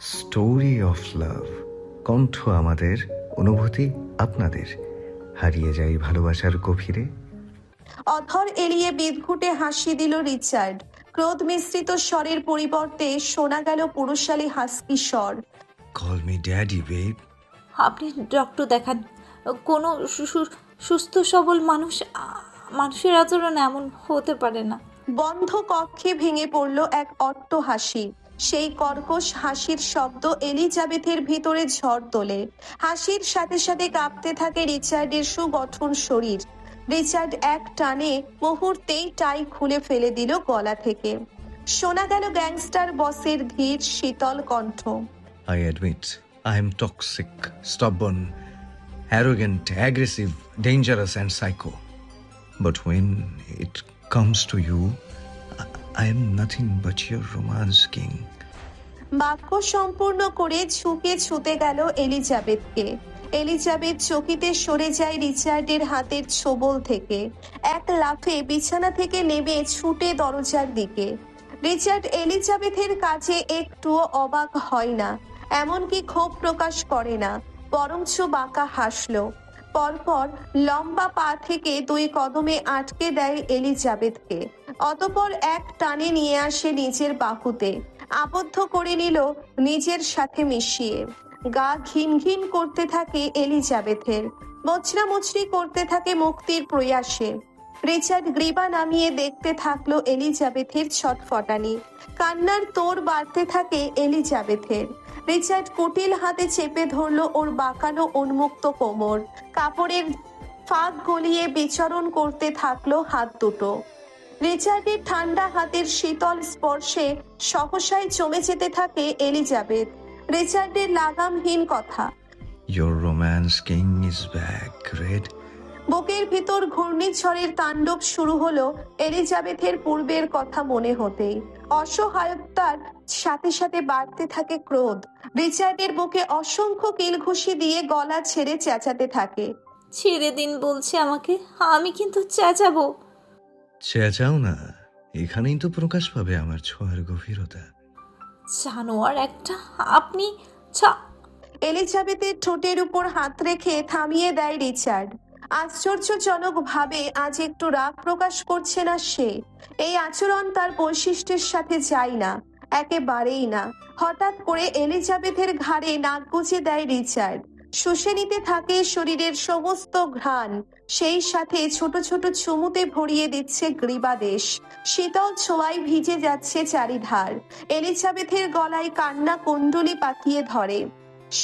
Story of love. কণ্ঠ আমাদের, অনুভূতি আপনাদের। হারিয়ে যাই ভালোবাসার গভীরে। অধর এড়িয়ে বিদঘুটে হাসি দিল রিচার্ড। ক্রোধ মিশ্রিত স্বরের পরিবর্তে শোনা গেল পুরুষালী হাস্কি স্বর। Call me daddy babe. আপনি ডক্টর দেখান। কোনো সুস্থ সবল মানুষের আচরণ এমন হতে পারে না। বন্ধ কক্ষে ভেঙে পড়ল এক অট্ট হাসি। সেই কর্কশ হাসির শব্দ এলিজাবেথের ভিতরে ঝড় তোলে। হাসির সাথে সাথে কাঁপতে থাকে রিচার্ডের সুগঠন শরীর। রিচার্ড এক টানে মুহূর্তেই টাই খুলে ফেলে দিল গলা থেকে। শোনা গেল গ্যাংস্টার বসের ধীর শীতল কণ্ঠ। I admit, I am toxic, stubborn, arrogant, aggressive, dangerous, and psycho. But when it comes to you, I am nothing but your romance king. বাক্য সম্পূর্ণ করে ঝুঁকে ছুতে গেল এলিজাবেথকে। এলিজাবেথ চকিতে সরে যায় রিচার্ডের হাতের ছোবল থেকে। এক লাফে বিছানা থেকে নেমে ছুটে দরজার দিকে। রিচার্ড এলিজাবেথের কাছে একটুও অবাক হয় না, এমনকি ক্ষোভ প্রকাশ করে না, বরঞ্চ বাঁকা হাসলো। পরপর লম্বা পা থেকে 2 কদমে আটকে দেয় এলিজাবেথকে। অতঃপর এক টানে নিয়ে আসে নিজের বাহুতে, আবদ্ধ করে নিল নিজের সাথে মিশিয়ে। গা ঘিন ঘিন করতে থাকে এলিজাবেথের, মোচড়ামুচড়ি করতে থাকে মুক্তির প্রয়াসে। রিচার্ড গ্রীবা নামিয়ে দেখতে থাকলো এলিজাবেথের ছটফটানি। কান্নার তোড় বাড়তে থাকে এলিজাবেথের। রিচার্ড কুটিল হাতে চেপে ধরলো ওর বাঁকানো উন্মুক্ত কোমর। কাপড়ের ফাঁক গলিয়ে বিচরণ করতে থাকলো হাত দুটো। রিচার্ডের ঠান্ডা হাতের শীতল স্পর্শে সহসাই জমে যেতে থাকে এলিজাবেথ। রিচার্ডের লাগামহীন কথা। Your romance king is back, Red. বুকের ভিতর ঘূর্ণিঝড়ের তাণ্ডব শুরু হলো এলিজাবেথের পূর্বের কথা মনে হতেই। অসহায়তার সাথে সাথে বাড়তে থাকে ক্রোধ। রিচার্ডের বুকে অসংখ্য কিলঘুষি দিয়ে গলা ছেড়ে চেঁচাতে থাকে। ছেড়ে দিন বলছে আমাকে, আমি কিন্তু চেঁচাবো। চেঁচাও না, এখানেই তো প্রকাশ পাবে আমার ছোঁয়ার গভীরতা। জানোয়ার একটা, আপনি এলিজাবেথের ঠোঁটের উপর হাত রেখে থামিয়ে দেয় রিচার্ড। আশ্চর্যজনক ভাবে আজ একটু রাগ প্রকাশ করছে না সে। এই আচরণ তার বৈশিষ্ট্যের সাথে যায় না, একেবারেই না। হঠাৎ করে এলিজাবেথের ঘাড়ে নাক গুজে দেয় রিচার্ড। শুষে নিতে থাকে শরীরের সমস্ত ঘ্রাণ, সেই সাথে ছোট ছোট চুমুতে ভরিয়ে দিচ্ছে গ্রীবাদেশ। শীতল ছোঁয়ায় ভিজে যাচ্ছে চারিধার। এলিজাবেথের গলায় কান্না কুণ্ডলি পাকিয়ে ধরে।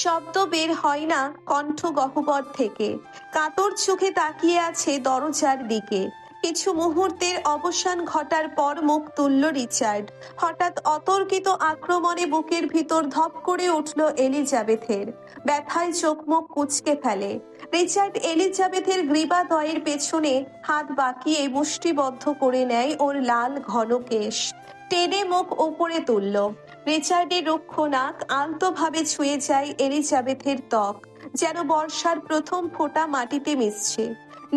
শব্দ বের হয় না কণ্ঠ গহ্বর থেকে। কাতর চোখে তাকিয়ে আছে দরজার দিকে। কিছু মুহূর্তের অবসান ঘটার পর মুখ তুলল রিচার্ড। হঠাৎ অতর্কিত আক্রমণে বুকের ভিতর ধপ করে উঠল এলিজাবেথের। ব্যথায় চোখ মুখ কুঁচকে ফেলে। রিচার্ড এলিজাবেথের গ্রীবাদয়ের পেছনে হাত বাঁকিয়ে মুষ্টিবদ্ধ করে নেয় ওর লাল ঘন কেশ। টেনে মুখ উপরে তুলল। রিচার্ডের রুক্ষ নাক আলতোভাবে ছুঁয়ে যায় এলিজাবেথের ত্বক, যেন বর্ষার প্রথম ফোঁটা মাটিতে মিশছে।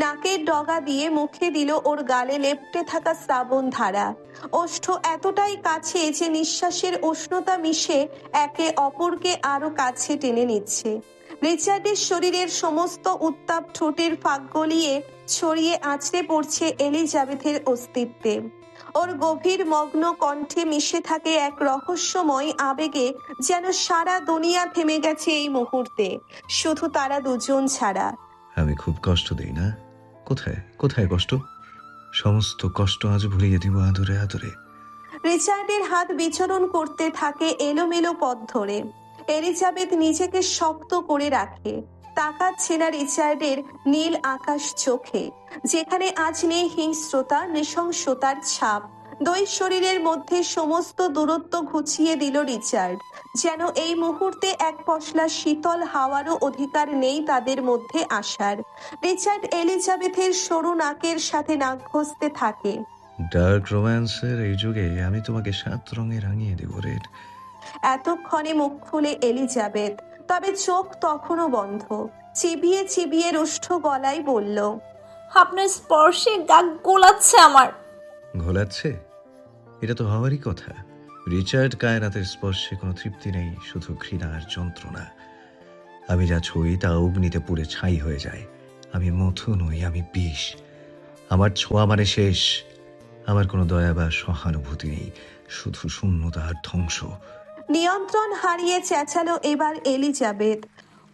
নাকের ডগা দিয়ে মুখে দিল ওর গালে লেপ্টে থাকা শ্রাবণ ধারা। ওষ্ঠ এতটাই কাছে যে নিঃশ্বাসের উষ্ণতা মিশে একে অপরকে আরো কাছে টেনে নিচ্ছে। রিচার্ডের শরীরের সমস্ত উত্তাপ ঠোঁটের ফাঁক গলিয়ে ছড়িয়ে আছড়ে পড়ছে এলিজাবেথের অস্তিত্বে। ওর গভীর মগ্ন কণ্ঠে মিশে থাকে এক রহস্যময় আবেগে, যেন সারা দুনিয়া থেমে গেছে এই মুহূর্তে, শুধু তারা দুজন ছাড়া। আমি খুব কষ্ট দেই না? কোথায় কোথায় কষ্ট? সমস্ত কষ্ট আজ ভুলিয়ে দিব আদরে আদরে। রিচার্ডের হাত বিচরণ করতে থাকে এলোমেলো পথ ধরে। এলিজাবেথ নিজেকে শক্ত করে রাখে, তাকাচ্ছে না রিচার্ডের নীল আকাশ চোখে, যেখানে আজ নেই হিংস্রতা, নৃশংসতার ছাপ। দুই শরীরের মধ্যে সমস্ত দূরত্ব ঘুচিয়ে দিল রিচার্ড, যেন এই মুহূর্তে এক পশলা শীতল হাওয়ারও অধিকার নেই তাদের মধ্যে আসার। রিচার্ড এলিজাবেথের সরু নাকের সাথে নাক ঘষতে থাকে। ডার্ক রোম্যান্সের এই যুগে আমি তোমাকে 7 রঙে রাঙিয়ে দেব, রেড। এতক্ষণে মুখ খুলে এলিজাবেথ, তবে চোখ তখনও বন্ধ। চিবিয়ে চিবিয়ে রুষ্ট গলায় বলল, আপনার স্পর্শে গা গোলাচ্ছে আমার। ঘোলাচ্ছে? এটা তো হওয়ারই কথা। রিচার্ড কায়নাতের স্পর্শে কোনো তৃপ্তি নেই, শুধু ঘৃণা আর যন্ত্রণা। আমি যা ছুঁই তা অগ্নিতে পুড়ে ছাই হয়ে যায়। আমি মধু নই, আমি বিষ। আমার ছোঁয়া মানে শেষ। আমার কোনো দয়া বা সহানুভূতি নেই, শুধু শূন্যতা আর ধ্বংস। নিয়ন্ত্রণ হারিয়ে চেঁচালো এবার এলিজাবেথ।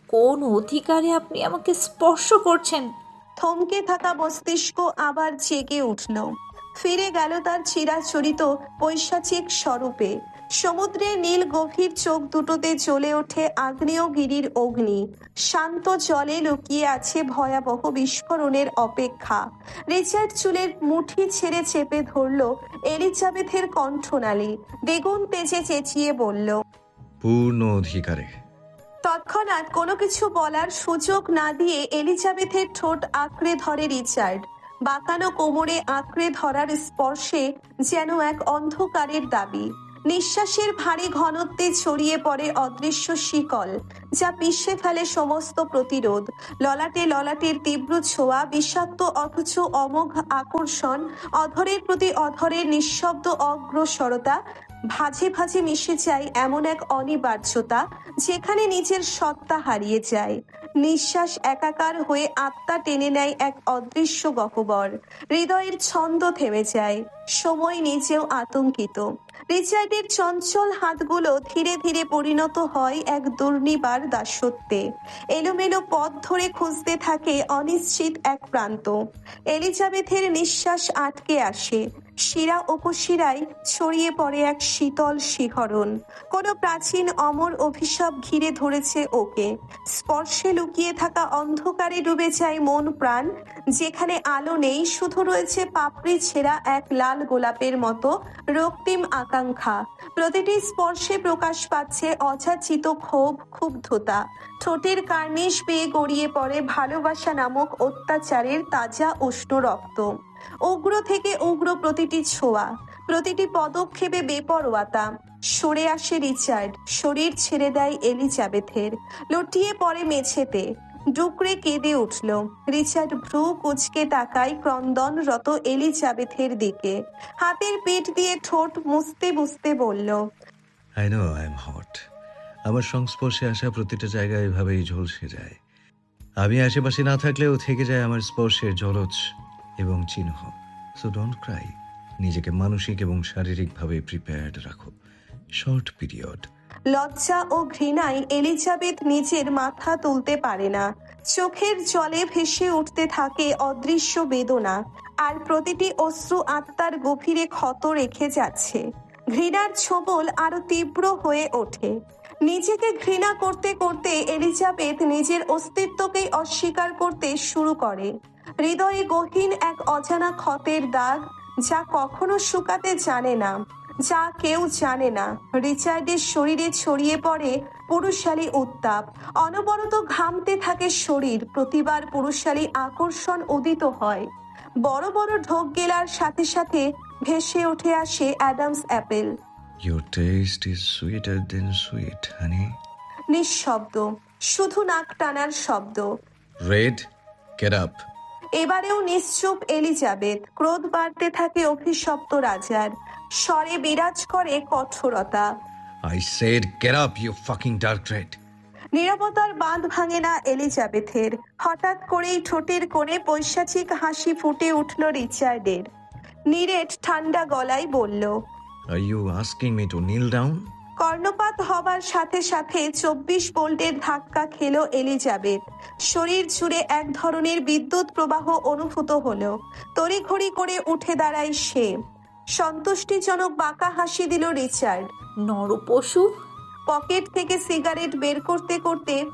কোন অধিকারে আপনি আমাকে স্পর্শ করছেন? থমকে থাকা মস্তিষ্ক আবার জেগে উঠল। ফিরে গেল তার চিরাচরিত পৈশাচিক স্বরূপে। সমুদ্রের নীল গভীর চোখ দুটোতে জ্বলে ওঠে আগ্নেয়গিরির অগ্নি। শান্ত জলে লুকিয়ে আছে ভয়াবহ বিস্ফোরণের অপেক্ষা। রিচার্ড চুলের মুঠি ছেড়ে চেপে ধরল এলিজাবেথের কণ্ঠনালী। দ্বিগুণ তেজে চেঁচিয়ে বলল, পূর্ণ অধিকারে। তৎক্ষণাৎ কোনো কিছু বলার সুযোগ না দিয়ে এলিজাবেথের ঠোঁট আঁকড়ে ধরে রিচার্ড। বাঁকানো কোমরে আঁকড়ে ধরার স্পর্শে যেন এক অন্ধকারের দাবি। নিঃশ্বাসের ভারী ঘনত্বে ছড়িয়ে পড়ে অদৃশ্য শিকল, যা পিষে ফেলে সমস্ত প্রতিরোধ। ললাটে ললাটের তীব্র ছোঁয়া, বিষাক্ত অথচ অমোঘ আকর্ষণ, অধরের প্রতি অধরের নিঃশব্দ অগ্রসরতা, ভাঁজে ভাঁজে মিশে যায় এমন এক অনিবার্যতা যেখানে নিজের সত্তা হারিয়ে যায়। নিঃশ্বাস একাকার হয়ে আত্মা টেনে নেয় এক অদৃশ্য গহ্বর। হৃদয়ের ছন্দ থেমে যায়। সময় নিজেও আতঙ্কিত। রিচার্ডের চঞ্চল হাতগুলো ধীরে ধীরে পরিণত হয় এক দুর্নিবার দাসত্বে। এলোমেলো পথ ধরে খুঁজতে থাকে অনিশ্চিত এক প্রান্ত। এলিজাবেথের নিঃশ্বাস আটকে আসে। শিরা উপশিরায় ছড়িয়ে পড়ে এক শীতল শিহরণ। কোনো প্রাচীন অমর অভিশাপ ঘিরে ধরেছে ওকে। স্পর্শে লুকিয়ে থাকা অন্ধকারে ডুবে যায় মন প্রাণ। যেখানে আলো নেই, শুধু রয়েছে পাপড়ি ছেঁড়া এক লাল গোলাপের মতো রক্তিম আকাঙ্ক্ষা। প্রতিটি স্পর্শে প্রকাশ পাচ্ছে অযাচিত ক্ষোভ, ক্ষুব্ধতা। ঠোঁটের কার্নিশ বেয়ে গড়িয়ে পড়ে ভালোবাসা নামক অত্যাচারের তাজা উষ্ণ রক্ত। উগ্র থেকে উগ্র প্রতিটি ছোঁয়া, প্রতিটি পদক্ষেপে বেপরোয়াতা। সরে আসে রিচার্ড, শরীর ছেড়ে দেয় এলিজাবেথের। লুটিয়ে পড়ে মেঝেতে, ডুকরে কেঁদে উঠল। রিচার্ড ভ্রু কুঁচকে তাকায় ক্রন্দনরত এলিজাবেথের দিকে। হাতের পিঠ দিয়ে ঠোঁট মুছতে মুছতে বলল, I know I am hot. আমার সংস্পর্শে আসা প্রতিটা জায়গায় এভাবেই ঝলসে যায়। আমি আশেপাশে না থাকলেও থেকে যায় আমার স্পর্শের জলজ এবং চিহ্ন। So don't Cry. নিজেকে মানসিক এবং শারীরিকভাবে প্রিপেয়ার্ড রাখো। Short period. লজ্জা ও ঘৃণায় এলিজাবেথ নিজের মাথা তুলতে পারে না। চোখের জলে ভেসে উঠতে থাকে অদৃশ্য বেদনা, আর প্রতিটি অশ্রু আত্মার গভীরে ক্ষত রেখে যাচ্ছে। ঘৃণার ছোবল আরো তীব্র হয়ে ওঠে। নিজেকে ঘৃণা করতে করতে এলিজাবেথ নিজের অস্তিত্বকেই অস্বীকার করতে শুরু করে। হৃদয়ে গহীন এক অজানা ক্ষতের দাগ, যা কখনো শুকাতে জানে না, যা কেউ জানে না। রিচার্ডের শরীরে ছড়িয়ে পড়ে পুরুষালী উত্তাপ। অনবরত ঘামতে থাকে শরীর। প্রতিবার পুরুষালী আকর্ষণ উদিত হয়। বড় বড় ঢোক গেলার সাথে সাথে ভেসে উঠে আসে Adams Apple. Your taste is sweeter than sweet, honey. নিঃশব্দ, শুধু নাক টানার শব্দ। Red, get up. এবারেও নিশ্চুপ এলিজাবেথ। ক্রোধ বাড়তে থাকে অভিশপ্ত রাজার। স্বরে বিরাজ করে কঠোরতা। I said get up, you fucking dark red. নীরবতার বাঁধ ভাঙে না এলিজাবেথের। হঠাৎ করেই ঠোঁটের কোণে পৈশাচিক হাসি ফুটে উঠল রিচার্ডের। নীরেট ঠান্ডা গলায় বলল, Are you asking me to kneel down? কর্ণপাত হবার সাথে সাথে 24 ভোল্টের ধাক্কা খেলো এলিজাবেথ। শরীর জুড়ে এক ধরনের বিদ্যুৎ প্রবাহ অনুভূত হলো। তড়িঘড়ি করে উঠে দাঁড়ায় সে। সন্তুষ্টিজনক বাঁকা হাসি দিল রিচার্ড। নরপশু! পকেট থেকে সিগারেট বের করতে করতে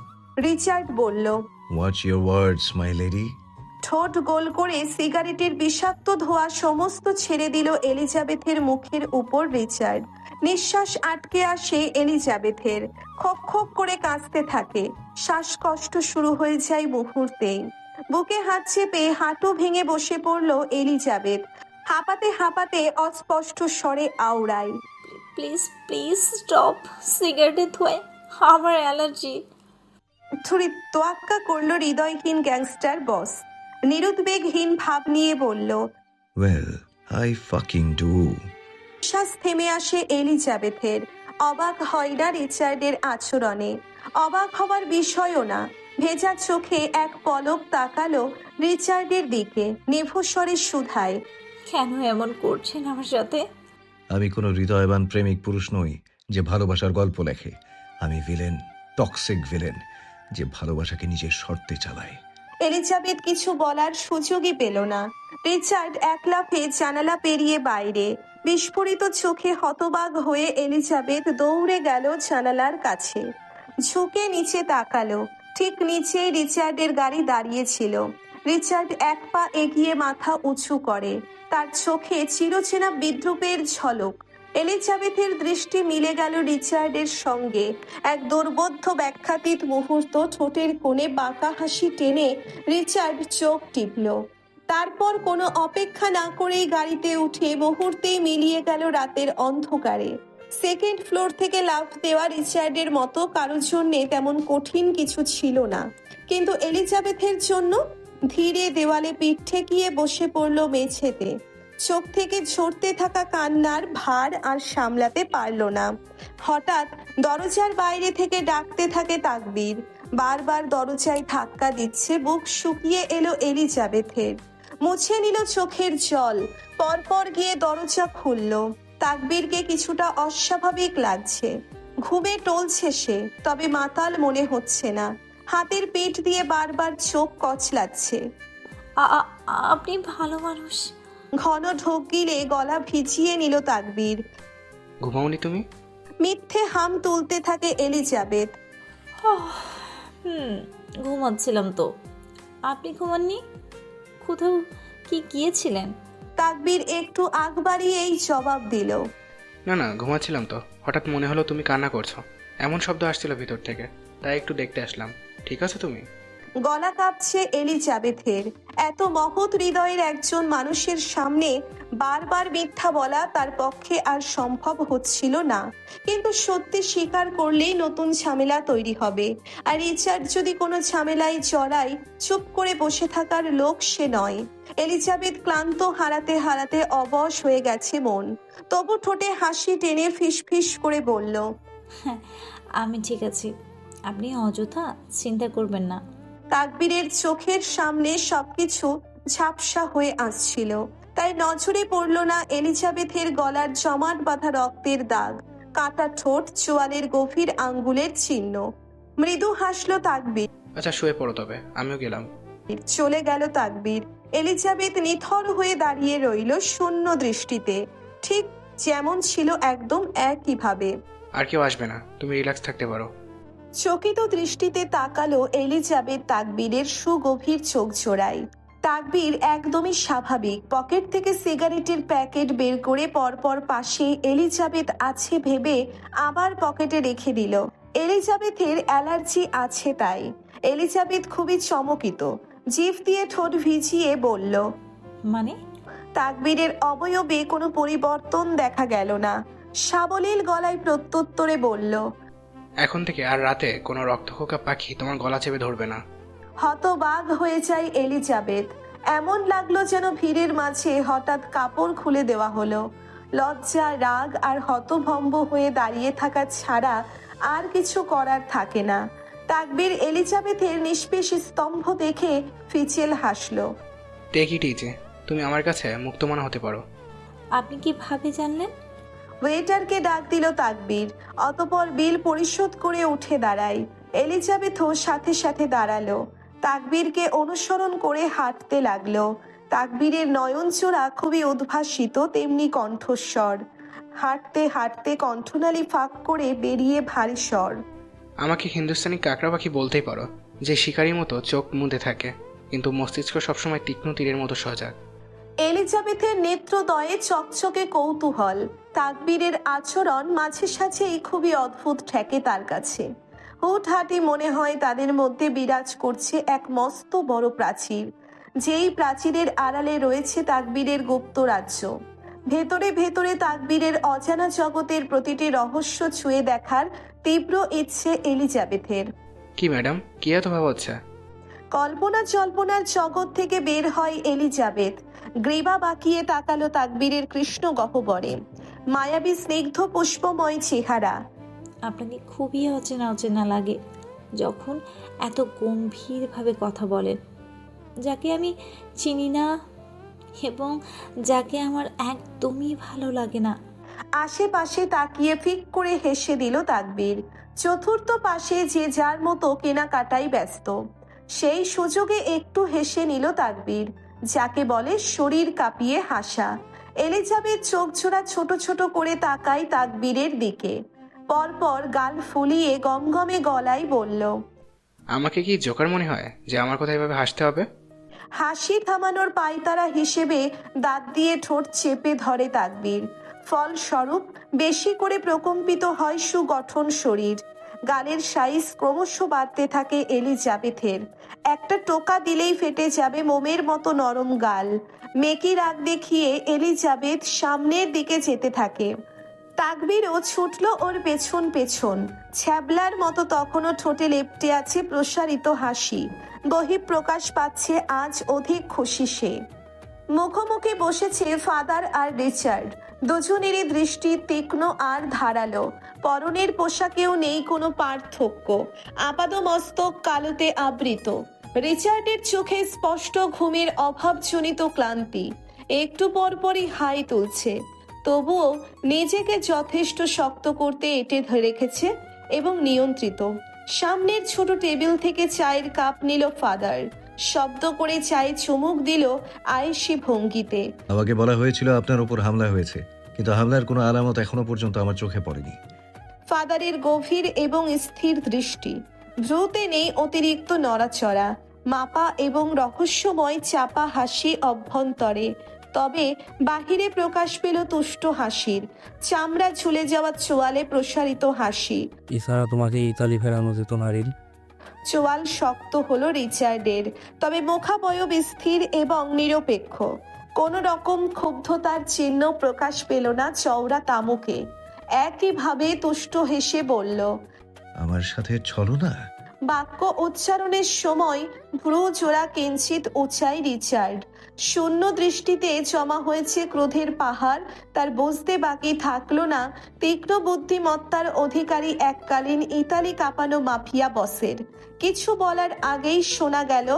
রিচার্ড বলল, Watch your words, my lady. ঠোঁট গোল করে সিগারেটের বিষাক্ত ধোঁয়া সমস্ত ছেড়ে দিল এলিজাবেথের মুখের উপর রিচার্ড। নিঃশ্বাস আটকে আসে এলিজাবেথের। খক খক করে কাঁচতে থাকে। শ্বাসকষ্ট শুরু হয়ে যায় মুহূর্তেই। বুকে হাত চেপে হাঁটু ভেঙে বসে পড়ল এলিজাবেথ। হাঁপাতে হাঁপাতে অস্পষ্ট স্বরে আওড়ায়, প্লিজ প্লিজ স্টপ। সিগারেটের ধোঁয়ায় আমার অ্যালার্জি। থুড়ি তোয়াক্কা করলো হৃদয়হীন গ্যাংস্টার বস। নিরুদ্বেগহীন ভাব নিয়ে বলল, Well, I fucking do. নিঃশ্বাস থেমে আসে এলিজাবেথের। অবাক হয় না রিচার্ডের আচরণে, অবাক হবার বিষয়ও না। ভেজা চোখে এক পলক তাকালো রিচার্ডের দিকে, নিভস্বরে শুধায়, কেন এমন করছেন আমার সাথে? আমি কোনো হৃদয়বান প্রেমিক পুরুষ নই যে ভালোবাসার গল্প লেখে। আমি ভিলেন, টক্সিক ভিলেন, যে ভালোবাসাকে নিজের শর্তে চালায়। এলিজাবেথ কিছু বলার সুযোগই পেল না। রিচার্ড এক লাফে জানালা পেরিয়ে বাইরে। বিস্ফোরিত চোখে হতবাক হয়ে এলিজাবেথ দৌড়ে গেল জানালার কাছে, ঝুঁকে নিচে তাকালো। ঠিক নিচেই রিচার্ডের গাড়ি দাঁড়িয়েছিল। রিচার্ড এক পা এগিয়ে মাথা উঁচু করে, তার চোখে চিরচেনা বিদ্রূপের ঝলক। এলিজাবেথের দৃষ্টি মিলে গেল রিচার্ডের সঙ্গে। এক দুর্বোধ্য ব্যাখ্যাতীত মুহূর্ত, ঠোঁটের কোণে বাঁকা হাসি টেনে রিচার্ড চোখ টিপল। তারপর কোনো অপেক্ষা না করেই গাড়িতে উঠে মুহূর্তেই মিলিয়ে গেল রাতের অন্ধকারে। সেকেন্ড ফ্লোর থেকে লাফ দেওয়া রিচার্ডের মতো কারোর জন্য তেমন কঠিন কিছু ছিল না, কিন্তু এলিজাবেথের জন্য ধীরে দেওয়ালে পিঠ ঠেকিয়ে বসে পড়ল মেঝেতে। চোখ থেকে ঝরতে থাকা কান্নার ভার আর সামলাতে পারল না। হঠাৎ দরজার বাইরে থেকে ডাকতে থাকে তাকবীর। বারবার দরজায় ধাক্কা দিচ্ছে। বুক শুকিয়ে এলো এলিজাবেথের, মুছে নিল চোখের জল। পরপর গিয়ে দরজা খুলল। তাকবীরকে কিছুটা অস্বাভাবিক লাগছে। ঘুমে টলছে সে, তবে মাতাল মনে হচ্ছে না। হাতের পিঠ দিয়ে বারবার চোখ কচলাচ্ছে। আপনি ভালো মানুষ। ঘন ঢোক গিলে গলা ভিজিয়ে নিল তাকবীর। ঘুমাওনি তুমি? মিথ্যে হাম তুলতে থাকে এলিজাবেথ। ঘুমাচ্ছিলাম তো। আপনি ঘুমাননি? কোথাও কি গিয়েছিলেন? তাকবীর একটু আগ বাড়িয়েই জবাব দিল, না না, ঘুমাচ্ছিলাম তো। হঠাৎ মনে হলো তুমি কান্না করছো, এমন শব্দ আসছিল ভিতর থেকে, তাই একটু দেখতে আসলাম। ঠিক আছে তুমি? গলা কাঁপছে এলিজাবেথের। এত মহৎ হৃদয়ের একজন মানুষের সামনে বারবার মিথ্যা বলা তার পক্ষে আর সম্ভব হচ্ছিল না। কিন্তু সত্যি স্বীকার করলেই নতুন ঝামেলা তৈরি হবে। আর রিচার্ড যদি কোনো ঝামেলায় জড়ায়, চুপ করে বসে থাকার লোক সে নয়। এলিজাবেথ ক্লান্ত হারাতে হারাতে অবশ হয়ে গেছে মন। তবু ঠোঁটে হাসি টেনে ফিসফিস করে বলল, আমি ঠিক আছি, আপনি অযথা চিন্তা করবেন না। তাকবীরের চোখের সামনে সবকিছু ঝাপসা হয়ে আসছিল, তাই নজরে পড়ল না এলিজাবেথের গলার জমাট বাঁধা রক্তের দাগ, কাটা ঠোঁট, চোয়ালের গভীর আঙ্গুলের চিহ্ন। মৃদু হাসলো তাকবীর। আচ্ছা শুয়ে পড়ো তবে, আমিও গেলাম। চলে গেল তাকবীর। এলিজাবেথ নিথর হয়ে দাঁড়িয়ে রইল শূন্য দৃষ্টিতে, ঠিক যেমন ছিল একদম একইভাবে। আর কেউ আসবে না, তুমি রিল্যাক্স থাকতে পারো। চকিত দৃষ্টিতে তাকালো এলিজাবেথ তাকবীরের সুগভীর চোখ জোড়ায়। তাকবীর একদমই স্বাভাবিক। পকেট থেকে সিগারেটের প্যাকেট বের করে পরপর পাশে এলিজাবেথ আছে ভেবে আবার পকেটে রেখে দিল। এলিজাবেথের অ্যালার্জি আছে তাই। এলিজাবেথ খুবই চমকিত, জিভ দিয়ে ঠোঁট ভিজিয়ে বলল, মানে? তাকবীরের অবয়বে কোনো পরিবর্তন দেখা গেল না। সাবলীল গলায় প্রত্যুত্তরে বলল, এখন থেকে আর রাতে কোনো রক্তখোকা পাখি তোমার গলা চেপে ধরবে না। হতবাক হয়ে যায় এলিজাবেথ। এমন লাগলো যেন ভিড়ের মাঝে হঠাৎ কাপড় খুলে দেওয়া হলো। লজ্জা, রাগ আর হতভম্ব হয়ে দাঁড়িয়ে থাকা ছাড়া আর কিছু করার থাকে না। তাকবীর এলিজাবেথের নিষ্পেষ স্তম্ভ দেখে ফিচেল হাসলো। টেক ইট ইজি, তুমি আমার কাছে মুক্তমনা হতে পারো। আপনি কিভাবে জানলেন? ওয়েটারকে ডাক দিল তাকবীর। অতঃপর বিল পরিশোধ করে উঠে দাঁড়ায়। এলিজাবেথও সাথে সাথে দাঁড়ালো। তাকবীরকে অনুসরণ করে হাঁটতে লাগলো। তাকবীরের নয়নচোরা খুবই উদ্ভাসিত, তেমনি কণ্ঠস্বর। হাঁটতে হাঁটতে কণ্ঠনালী ফাঁক করে বেরিয়ে ভারী স্বর, আমাকে হিন্দুস্তানি কাঁকড়া পাখি বলতেই পারো, যে শিকারির মতো চোখ মুদে থাকে, কিন্তু মস্তিষ্ক সবসময় তীক্ষ্ণ তীরের মতো সজাগ। এলিজাবেথের নেত্রদয়ে চকচকে কৌতূহল। তাকবীরের আচরণ মাঝে সাঝেই খুবই অদ্ভুত ঠেকে তার কাছে। হুটহাটি মনে হয় তাদের মধ্যে বিরাজ করছে এক মস্ত বড় প্রাচীর, যেই প্রাচীরের আড়ালে রয়েছে তাকবীরের গুপ্ত রাজ্য। ভেতরে ভেতরে তাকবীরের অজানা জগতের প্রতিটি রহস্য ছুঁয়ে দেখার তীব্র ইচ্ছে এলিজাবেথের। কি ম্যাডাম, কি এত ভাব হচ্ছে? কল্পনা জল্পনার জগৎ থেকে বের হয় এলিজাবেথ। গ্রীবা বাঁকিয়ে তাকালো তাকবীরের কৃষ্ণ গহ্বরে। মায়াবী স্নিগ্ধ পুষ্পময় চেহারা। আপনাকে খুবই অচেনা অচেনা লাগে যখন এত গম্ভীরভাবে কথা বলেন, যাকে আমি চিনি না এবং যাকে আমার একদমই ভালো লাগে না। আশেপাশে তাকিয়ে ফিক করে হেসে দিল তাকবীর। চতুর্থ পাশে যে যার মতো কেনাকাটায় ব্যস্ত, সেই সুযোগে একটু হেসে নিল তাকবীর, যাকে বলে শরীর কাঁপিয়ে হাসা। এলিজাবেথ চোখ জোড়া ছোট ছোট করে তাকায় তাকবীরের দিকে, পরপর গাল ফুলিয়ে গমগমে গলায় বলল, আমাকে কি জোকার মনে হয় যে আমার কথা এভাবে হাসতে হবে? হাসি থামানোর পায়তারা হিসেবে দাঁত দিয়ে ঠোঁট চেপে ধরে তাকবীর। ফলস্বরূপ বেশি করে প্রকম্পিত হয় সুগঠন শরীর। গালের সাইজ ক্রমশ বাড়তে থাকে এলিজাবেথের। একটা টোকা দিলেই ফেটে যাবে মোমের মতো নরম গাল। মেকি রাগ দেখিয়ে এলিজাবেথ সামনের দিকে যেতে থাকে। তাকবীরও ছুটল ওর পেছন পেছন। ছ্যাবলার মতো তখনও ঠোঁটে লেপ্টে আছে প্রসারিত হাসি। বহিঃপ্রকাশ পাচ্ছে আজ অধিক খুশি সে। মুখোমুখি বসেছে ফাদার আর রিচার্ড। দুজনেরই দৃষ্টি তীক্ষ্ণ আর ধারালো। পরনের পোশাকেও নেই কোনো পার্থক্য। আপাদমস্তক কালোতে আবৃত। রিচার্ডের চোখে স্পষ্ট ঘুমের অভাবজনিত ক্লান্তি। একটু পরপরই হাই তুলছে, তবুও নিজেকে যথেষ্ট শক্ত করতে এঁটে ধরে রেখেছে এবং নিয়ন্ত্রিত। সামনের ছোট টেবিল থেকে চায়ের কাপ নিল ফাদার। শব্দ করে চায়ে চুমুক দিল আয়েশি ভঙ্গিতে। আমাকে বলা হয়েছিল আপনার উপর হামলা হয়েছে, কিন্তু হামলার কোনো আলামত এখনো পর্যন্ত আমার চোখে পড়েনি। ফাদারের গভীর এবং স্থির দৃষ্টি। ভ্রুতে নেই অতিরিক্ত নড়াচড়া। মাপা এবং রহস্যময় চাপা হাসি অভ্যন্তরে, তবে বাহিরে প্রকাশ পেল তুষ্ট হাসির। চামড়া ঝুলে যাওয়া চোয়ালে প্রসারিত হাসি। এছাড়া তোমাকে ইতালি ফেরানো যেত না রিল। চোয়াল শক্ত হলো রিচার্ডের, তবে মুখাবয়ব স্থির এবং নিরপেক্ষ। কোন রকম ক্ষুব্ধতার চিহ্ন প্রকাশ পেল না চওড়া তামুকে। একইভাবে তুষ্ট হেসে বলল, আমার সাথে চলো না। বাক্য উচ্চারণের সময় ভ্রু জোড়া কিঞ্চিত উঁচাই রিচার্ড। শূন্য দৃষ্টিতে জমা হয়েছে ক্রোধের পাহাড়। তার বুঝতে বাকি থাকলো না তীক্ষ্ণ বুদ্ধিমত্তার অধিকারী এককালীন ইতালি কাঁপানো মাফিয়া বসের। কিছু বলার আগেই শোনা গেল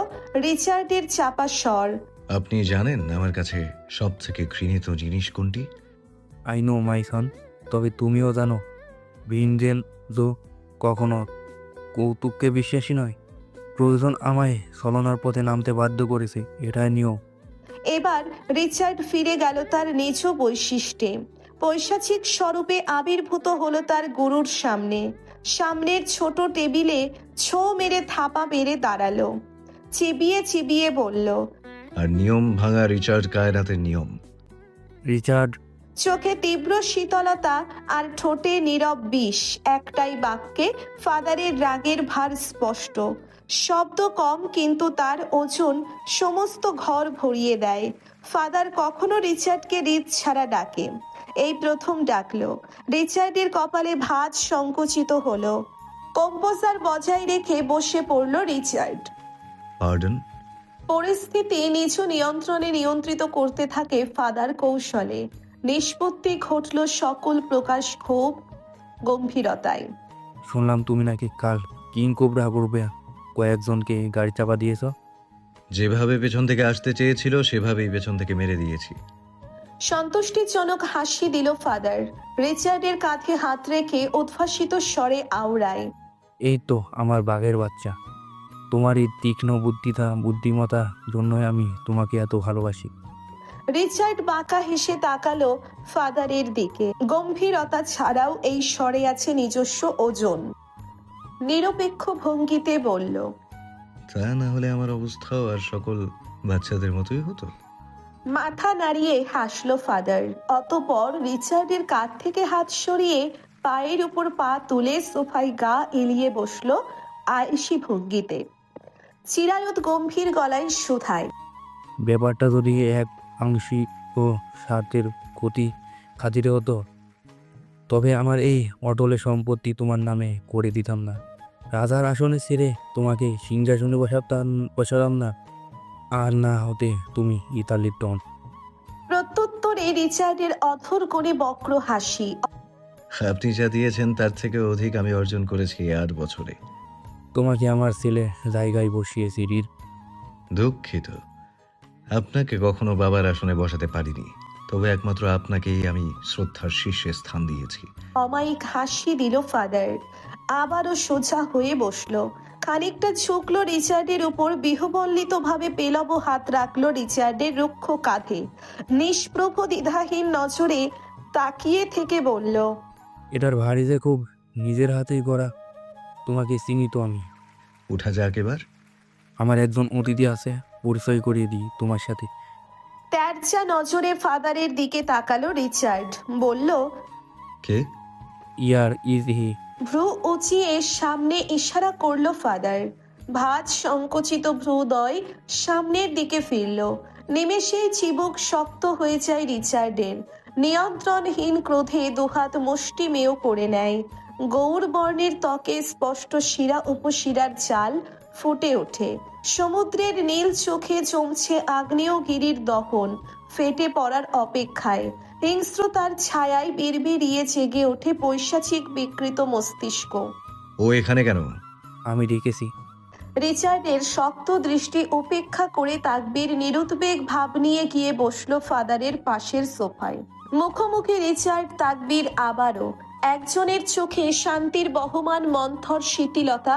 রিচার্ডের চাপা স্বর, আপনি জানেন আমার কাছে সব থেকে ঘৃণিত জিনিস কোনটি? আই নো মাই সন। তবে তুমিও জানো ভিনজেন্জো কখনো কৌতুককে বিশ্বাসী নয়। প্রয়োজন আমায় ছলনার পথে নামতে বাধ্য করেছে, এটাই নিয়ম। এবার রিচার্ড ফিরে গেল তার নিজ বৈশিষ্ট্যে। পৈশাচিক স্বরূপে আবির্ভূত হলো তার গুরুর সামনে। সামনের ছোট টেবিলে ছো মেরে থাপা মেরে দাঁড়ালো। চিবিয়ে চিবিয়ে বলল, আর নিয়ম ভাঙা রিচার্ড কায়নাতের নিয়ম। রিচার্ড। চোখে তীব্র শীতলতা আর ঠোঁটে নীরব বিষ। একটাই বাক্যে ফাদারের রাগের ভার স্পষ্ট। শব্দ কম, কিন্তু তার ওজন সমস্ত ঘর ভরিয়ে দেয়। ফাদার কখনো রিচার্ডকে হৃদ ছাড়া ডাকে, এই প্রথম ডাকলো। রিচার্ডের কপালে ভাঁজ সংকুচিত হলো। কম্পোজার বজায় রেখে বসে পড়ল রিচার্ড। পার্ডন। পরিস্থিতি নিজ নিয়ন্ত্রণে নিয়ন্ত্রিত করতে থাকে ফাদার কৌশলে। নিষ্পত্তি ঘটল সকল প্রকাশ ক্ষোভ গম্ভীরতায়। শুনলাম তুমি নাকি কাল কিং কোবরা গ্রুপে কয়েকজনকে গাড়ি চাপা দিয়েছ। যেভাবে পেছন থেকে আসতে চেয়েছিল সেভাবেই পেছন থেকে মেরে দিয়েছি। সন্তুষ্টিজনক হাসি দিল ফাদার। রিচার্ডের কাঁধে হাত রেখে উদ্ভাসিত স্বরে আওড়ায়, এই তো আমার বাঘের বাচ্চা। তোমার এই তীক্ষ্ণ বুদ্ধিমতার জন্যই আমি তোমাকে এত ভালোবাসি। রিচার্ড বাঁকা হেসে তাকালো ফাদারের দিকে। গম্ভীরতা ছাড়াও এই স্বরে আছে নিজস্ব ওজন। নিরপেক্ষ ভঙ্গিতে বলল, তা না হলে আমার অবস্থাও আর সকল বাচ্চাদের মতোই হতো। মাথা নাড়িয়ে হাসলো ফাদার। অতঃপর রিচার্ডের কাঁধ থেকে হাত সরিয়ে পায়ের উপর পা তুলে সোফায় গা এলিয়ে বসলো আয়েশি ভঙ্গিতে। চিরায়ত গম্ভীর গলায় শুধায়, ব্যাপারটা যদি এক আংশিক ও স্বার্থের ক্ষতি খাতিরে হতো, তবে আমার এই অটলে সম্পত্তি তোমার নামে করে দিতাম না। রাজার আসনে ছেড়ে তোমাকে সিংহাসনে বসাতাম না, আর না হতে তুমি ইতালির ডন। প্রত্যুত্তরে শুনে রিচার্ডের অথর করে বক্র হাসি। আপনি যা দিয়েছেন তার থেকে অধিক আমি অর্জন করেছি 8 বছরে। তোমাকে আমার ছেলে জায়গায় বসিয়েছি রিদ। দুঃখিত, আপনাকে কখনো বাবার আসনে বসাতে পারিনি, তবে একমাত্র আপনাকেই আমি শ্রদ্ধার শীর্ষে স্থান দিয়েছি। অমায়িক হাসি দিল ফাদার, আবারও সোজা হয়ে বসলো। খানিকটা ঝুঁকলো রিচার্ডের উপর, বিহবল্লিত ভাবে পেলব হাত রাখলো রিচার্ডের রুক্ষ কাঁধে। নিষ্প্রভ দ্বিধাহীন নজরে তাকিয়ে থেকে বলল, এটার ভারী যে খুব, নিজের হাতেই করা। তোমাকে চিনি তো আমি। উঠা যাক এবার। আমার একজন অতিথি আছে, পরিচয় করিয়ে দিই তোমার সাথে। তেরচা নজরে ফাদারের দিকে তাকালো রিচার্ড, বলল, কে? Year is he. ভ্রু উঁচিয়ে সামনে ইশারা করলো ফাদার। ভাঁজ সংকুচিত ভ্রুদয় সামনের দিকে ফিরল। নিমেষেই চিবুক শক্ত হয়ে যায় রিচার্ডের। নিয়ন্ত্রণহীন ক্রোধে দুহাত মুষ্টিমেয় করে নেয়। গৌর বর্ণের ত্বকে স্পষ্ট শিরা উপশিরার চাল ফুটে ওঠে। সমুদ্রের নীল চোখে জমছে আগ্নেয়গিরির দহন, ফেটে পড়ার অপেক্ষায়। হিংস্রতার ছায়ায় বিড়বিড়িয়ে জেগে ওঠে পৈশাচিক বিকৃত মস্তিষ্ক। ও এখানে কেন? আমি ডেকেছি। রিচার্ডের শক্ত দৃষ্টি উপেক্ষা করে তাকবীর নিরুদ্বেগ ভাব নিয়ে গিয়ে বসলো ফাদারের পাশের সোফায়। মুখোমুখি রিচার্ড তাকবীর আবারও। একজনের চোখে শান্তির বহমান মন্থর শিথিলতা,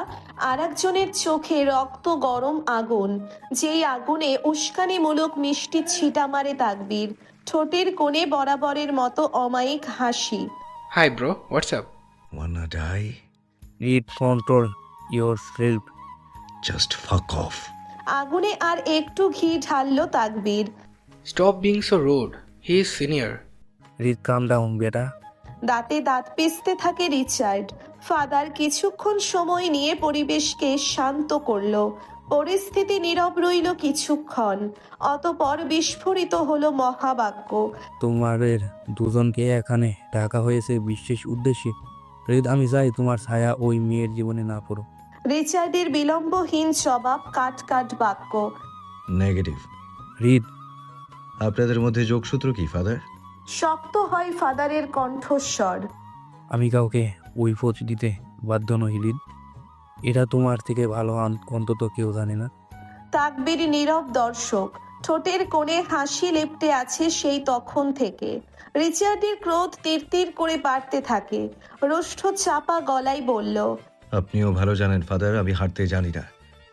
আর একজনের চোখে রক্ত গরম আগুন, যেই আগুনে উস্কানিমূলক মিষ্টি ছিটা মারে তাকবীর। ঠোঁটের কোণে বরাবরের মতো অমায়িক হাসি। Hi bro, what's up? Wanna die? Rid control yourself. Just fuck off. আগুনে আর একটু ঘি ঢাললো Takbir. Stop being so rude, he is senior. Rid calm down বেটা। দাঁতে দাঁত পিষতে থাকে রিচার্ড। ফাদার কিছুক্ষণ সময় নিয়ে পরিবেশকে শান্ত করলো। পরিস্থিতি নীরব রইল কিছুক্ষণ, অতপর বিস্ফোরিত হলো মহাবাক্য। তোমাদের দুজনকে এখানে ডাকা হয়েছে বিশেষ উদ্দেশ্যে। রিদ, আমি চাই তোমার ছায়া ওই মেয়ের জীবনে না পড়ো। রিচার্ডের বিলম্বহীন জবাব, কাট কাট বাক্য। নেগেটিভ। রিদ, আপনাদের মধ্যে যোগসূত্র কি ফাদার? শক্ত হয় ফাদারের কণ্ঠস্বর। আমি কাউকে ওই ফোঁচ দিতে বাধ্য নই রিদ। এটা তোমার থেকে ভালো অন্তত কেউ জানে না। তাকবীর নীরব দর্শক, ঠোঁটের কোণে হাসি লেপ্টে আছে সেই তখন থেকে। রিচার্ডের ক্রোধ তীর করে বাড়তে থাকে। রুষ্ট চাপা গলায় বলল, আপনিও ভালো জানেন ফাদার, আমি হারতে জানি না।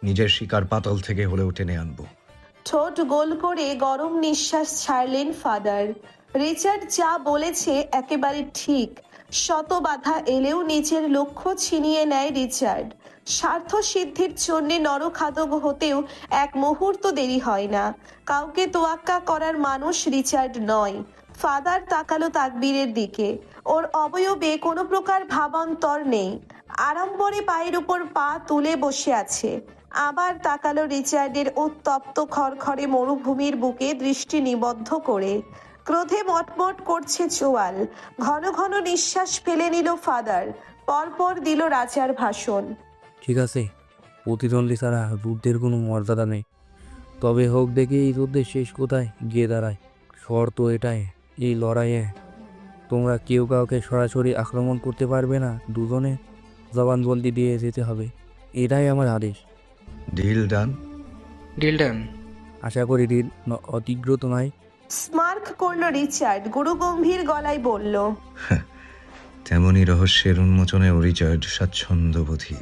নিজের শিকার পাতল থেকে হলেও টেনে আনবো। ঠোঁট গোল করে গরম নিঃশ্বাস ছাড়লেন ফাদার। রিচার্ড যা বলেছে একেবারে ঠিক। শত বাধা এলেও নিজের লক্ষ্য ছিনিয়ে নেয় রিচার্ড। স্বার্থ সিদ্ধির জন্য নরখাদক হতেও এক মুহূর্ত দেরি হয় না। কাউকে তোয়াক্কা করার মানুষ রিচার্ড নয়। ফাদার তাকালো তাকবীরের দিকে। ওর অবয়বে কোনো প্রকার ভাবান্তর নেই। আড়ম্বরে পায়ের উপর পা তুলে বসে আছে। আবার তাকালো রিচার্ডের উত্তপ্ত খড়খড়ে মরুভূমির বুকে দৃষ্টি নিবদ্ধ করে। ক্রোধে মটমট করছে চোয়াল। ঘন ঘন নিঃশ্বাস ফেলে নিল ফাদার। পরপর দিল রাজার ভাষণ। ঠিক আছে, প্রতিদ্বন্দ্বী ছাড়া যুদ্ধের কোনো মর্যাদা নেই। তবে হোক দেখি এই যুদ্ধের শেষ কোথায় গিয়ে দাঁড়ায়। শর্ত এটাই, এই লড়াইয়ে তোমরা কেউ কাউকে সরাসরি আক্রমণ করতে পারবে না। দুজনে জবানবন্দি দিয়ে যেতে হবে। এটাই আমার আদেশ। Deal done. Deal done. আশা করি রিড অতিগ্রত নয়। স্মার্ক করলো রিচার্ড, গুরুগম্ভীর গলায় বলল, তেমনই রহস্যের উন্মোচনেও রিচার্ড স্বাচ্ছন্দ্যবোধী,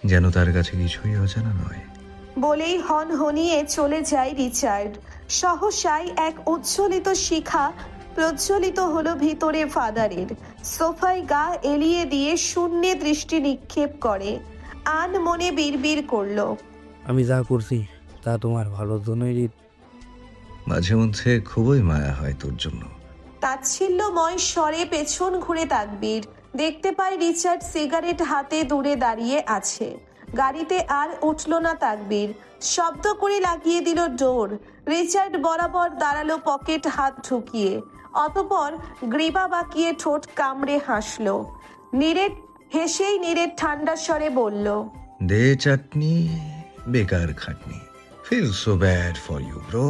যেন তার কাছে কিছুই অজানা নয়। বলেই হনহনিয়ে চলে যায় রিচার্ড। সহসাই এক উজ্জ্বলিত শিখা প্রজ্বলিত হলো ভিতরে ফাদারের। সোফায় গা এলিয়ে দিয়ে শূন্যে দৃষ্টি নিক্ষেপ করে। আন মনে বিড়বিড় করলো, আমি যা করছি তা তোমার ভালোর জন্যই রিড। মাঝে মধ্যে খুবই মায়া হয় তোর জন্য। তাচ্ছিল্যময় স্বরে পেছন ঘুরে তাকবীর। দেখতে পায় রিচার্ড সিগারেট হাতে দূরে দাঁড়িয়ে আছে। গাড়িতে আর উঠল না তাকবীর। শব্দ করে লাগিয়ে দিল ডোর। রিচার্ড বরাবর দাঁড়ালো পকেট হাত ঢুকিয়ে। অতপর গ্রীবা বাঁকিয়ে ঠোঁট কামড়ে হাসল। হেসেই নীরের ঠান্ডা স্বরে বলল, দে চাটনি, বেকার খাটনি। Feel so bad for you bro.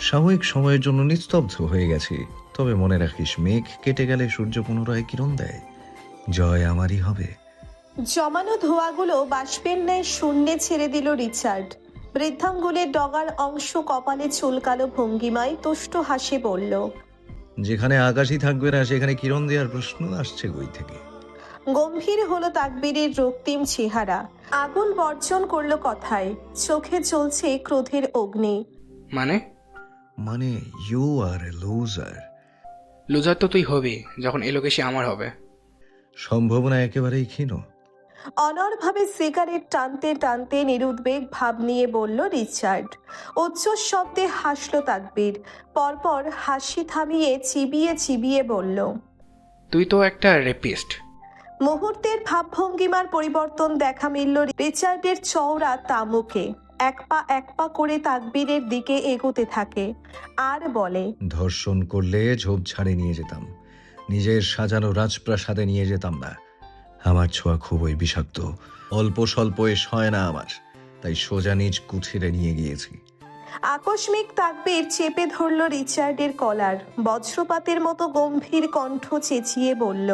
সাময়িক সময়ের জন্য নিস্তব্ধ হয়ে গেছি, তবে মনে রাখিস, মেঘ কেটে গেলে সূর্য পুনরায় কিরণ দেয়। জয় আমারই হবে। জমানো ধোঁয়াগুলো বাষ্পের ন্যায় শূন্যে ছেড়ে দিল রিচার্ড। বৃদ্ধাঙ্গুলের ডগার অংশ কপালে চুলকালো ভঙ্গিমায় তুষ্ট হাসি বলল, যেখানে আকাশই থাকবে না সেখানে কিরণ দেওয়ার প্রশ্ন আসছে কই থেকে? গম্ভীর হলো তাকবীরের রক্তিম চেহারা। আগুন বর্জন করলো কথায়, চোখে চলছে ক্রোধের অগ্নি। মানে you are a loser. Loser তো তুই হবি যখন এলোকেশি আমার হবে। সম্ভাবনা একেবারেই ক্ষীণ। অনড়ভাবে সিগারেট টানতে টানতে নিরুদ্বেগ ভাব নিয়ে বলল রিচার্ড। উচ্চ শব্দে হাসল তাকবীর, পরপর হাসি থামিয়ে চিবিয়ে চিবিয়ে বলল, তুই তো একটা রেপিস্ট। মুহূর্তের ভাবভঙ্গিমার পরিবর্তন দেখা মিলল রিচার্ডের চওড়া তামুকে। এক পা করে তাকবীরের দিকে এগোতে থাকে আর বলে, ধর্ষণ করলে ঝোপঝাড়ে নিয়ে যেতাম, নিজের সাজানো রাজপ্রাসাদে নিয়ে যেতাম না। আমার ছোঁয়া খুবই বিষাক্ত, অল্প স্বল্প এস হয় না আমার, তাই সোজা নিজ কুঠিরে নিয়ে গিয়েছি। আকস্মিক তাকবীর চেপে ধরল রিচার্ডের কলার, বজ্রপাতের মতো গম্ভীর কণ্ঠ চেঁচিয়ে বলল,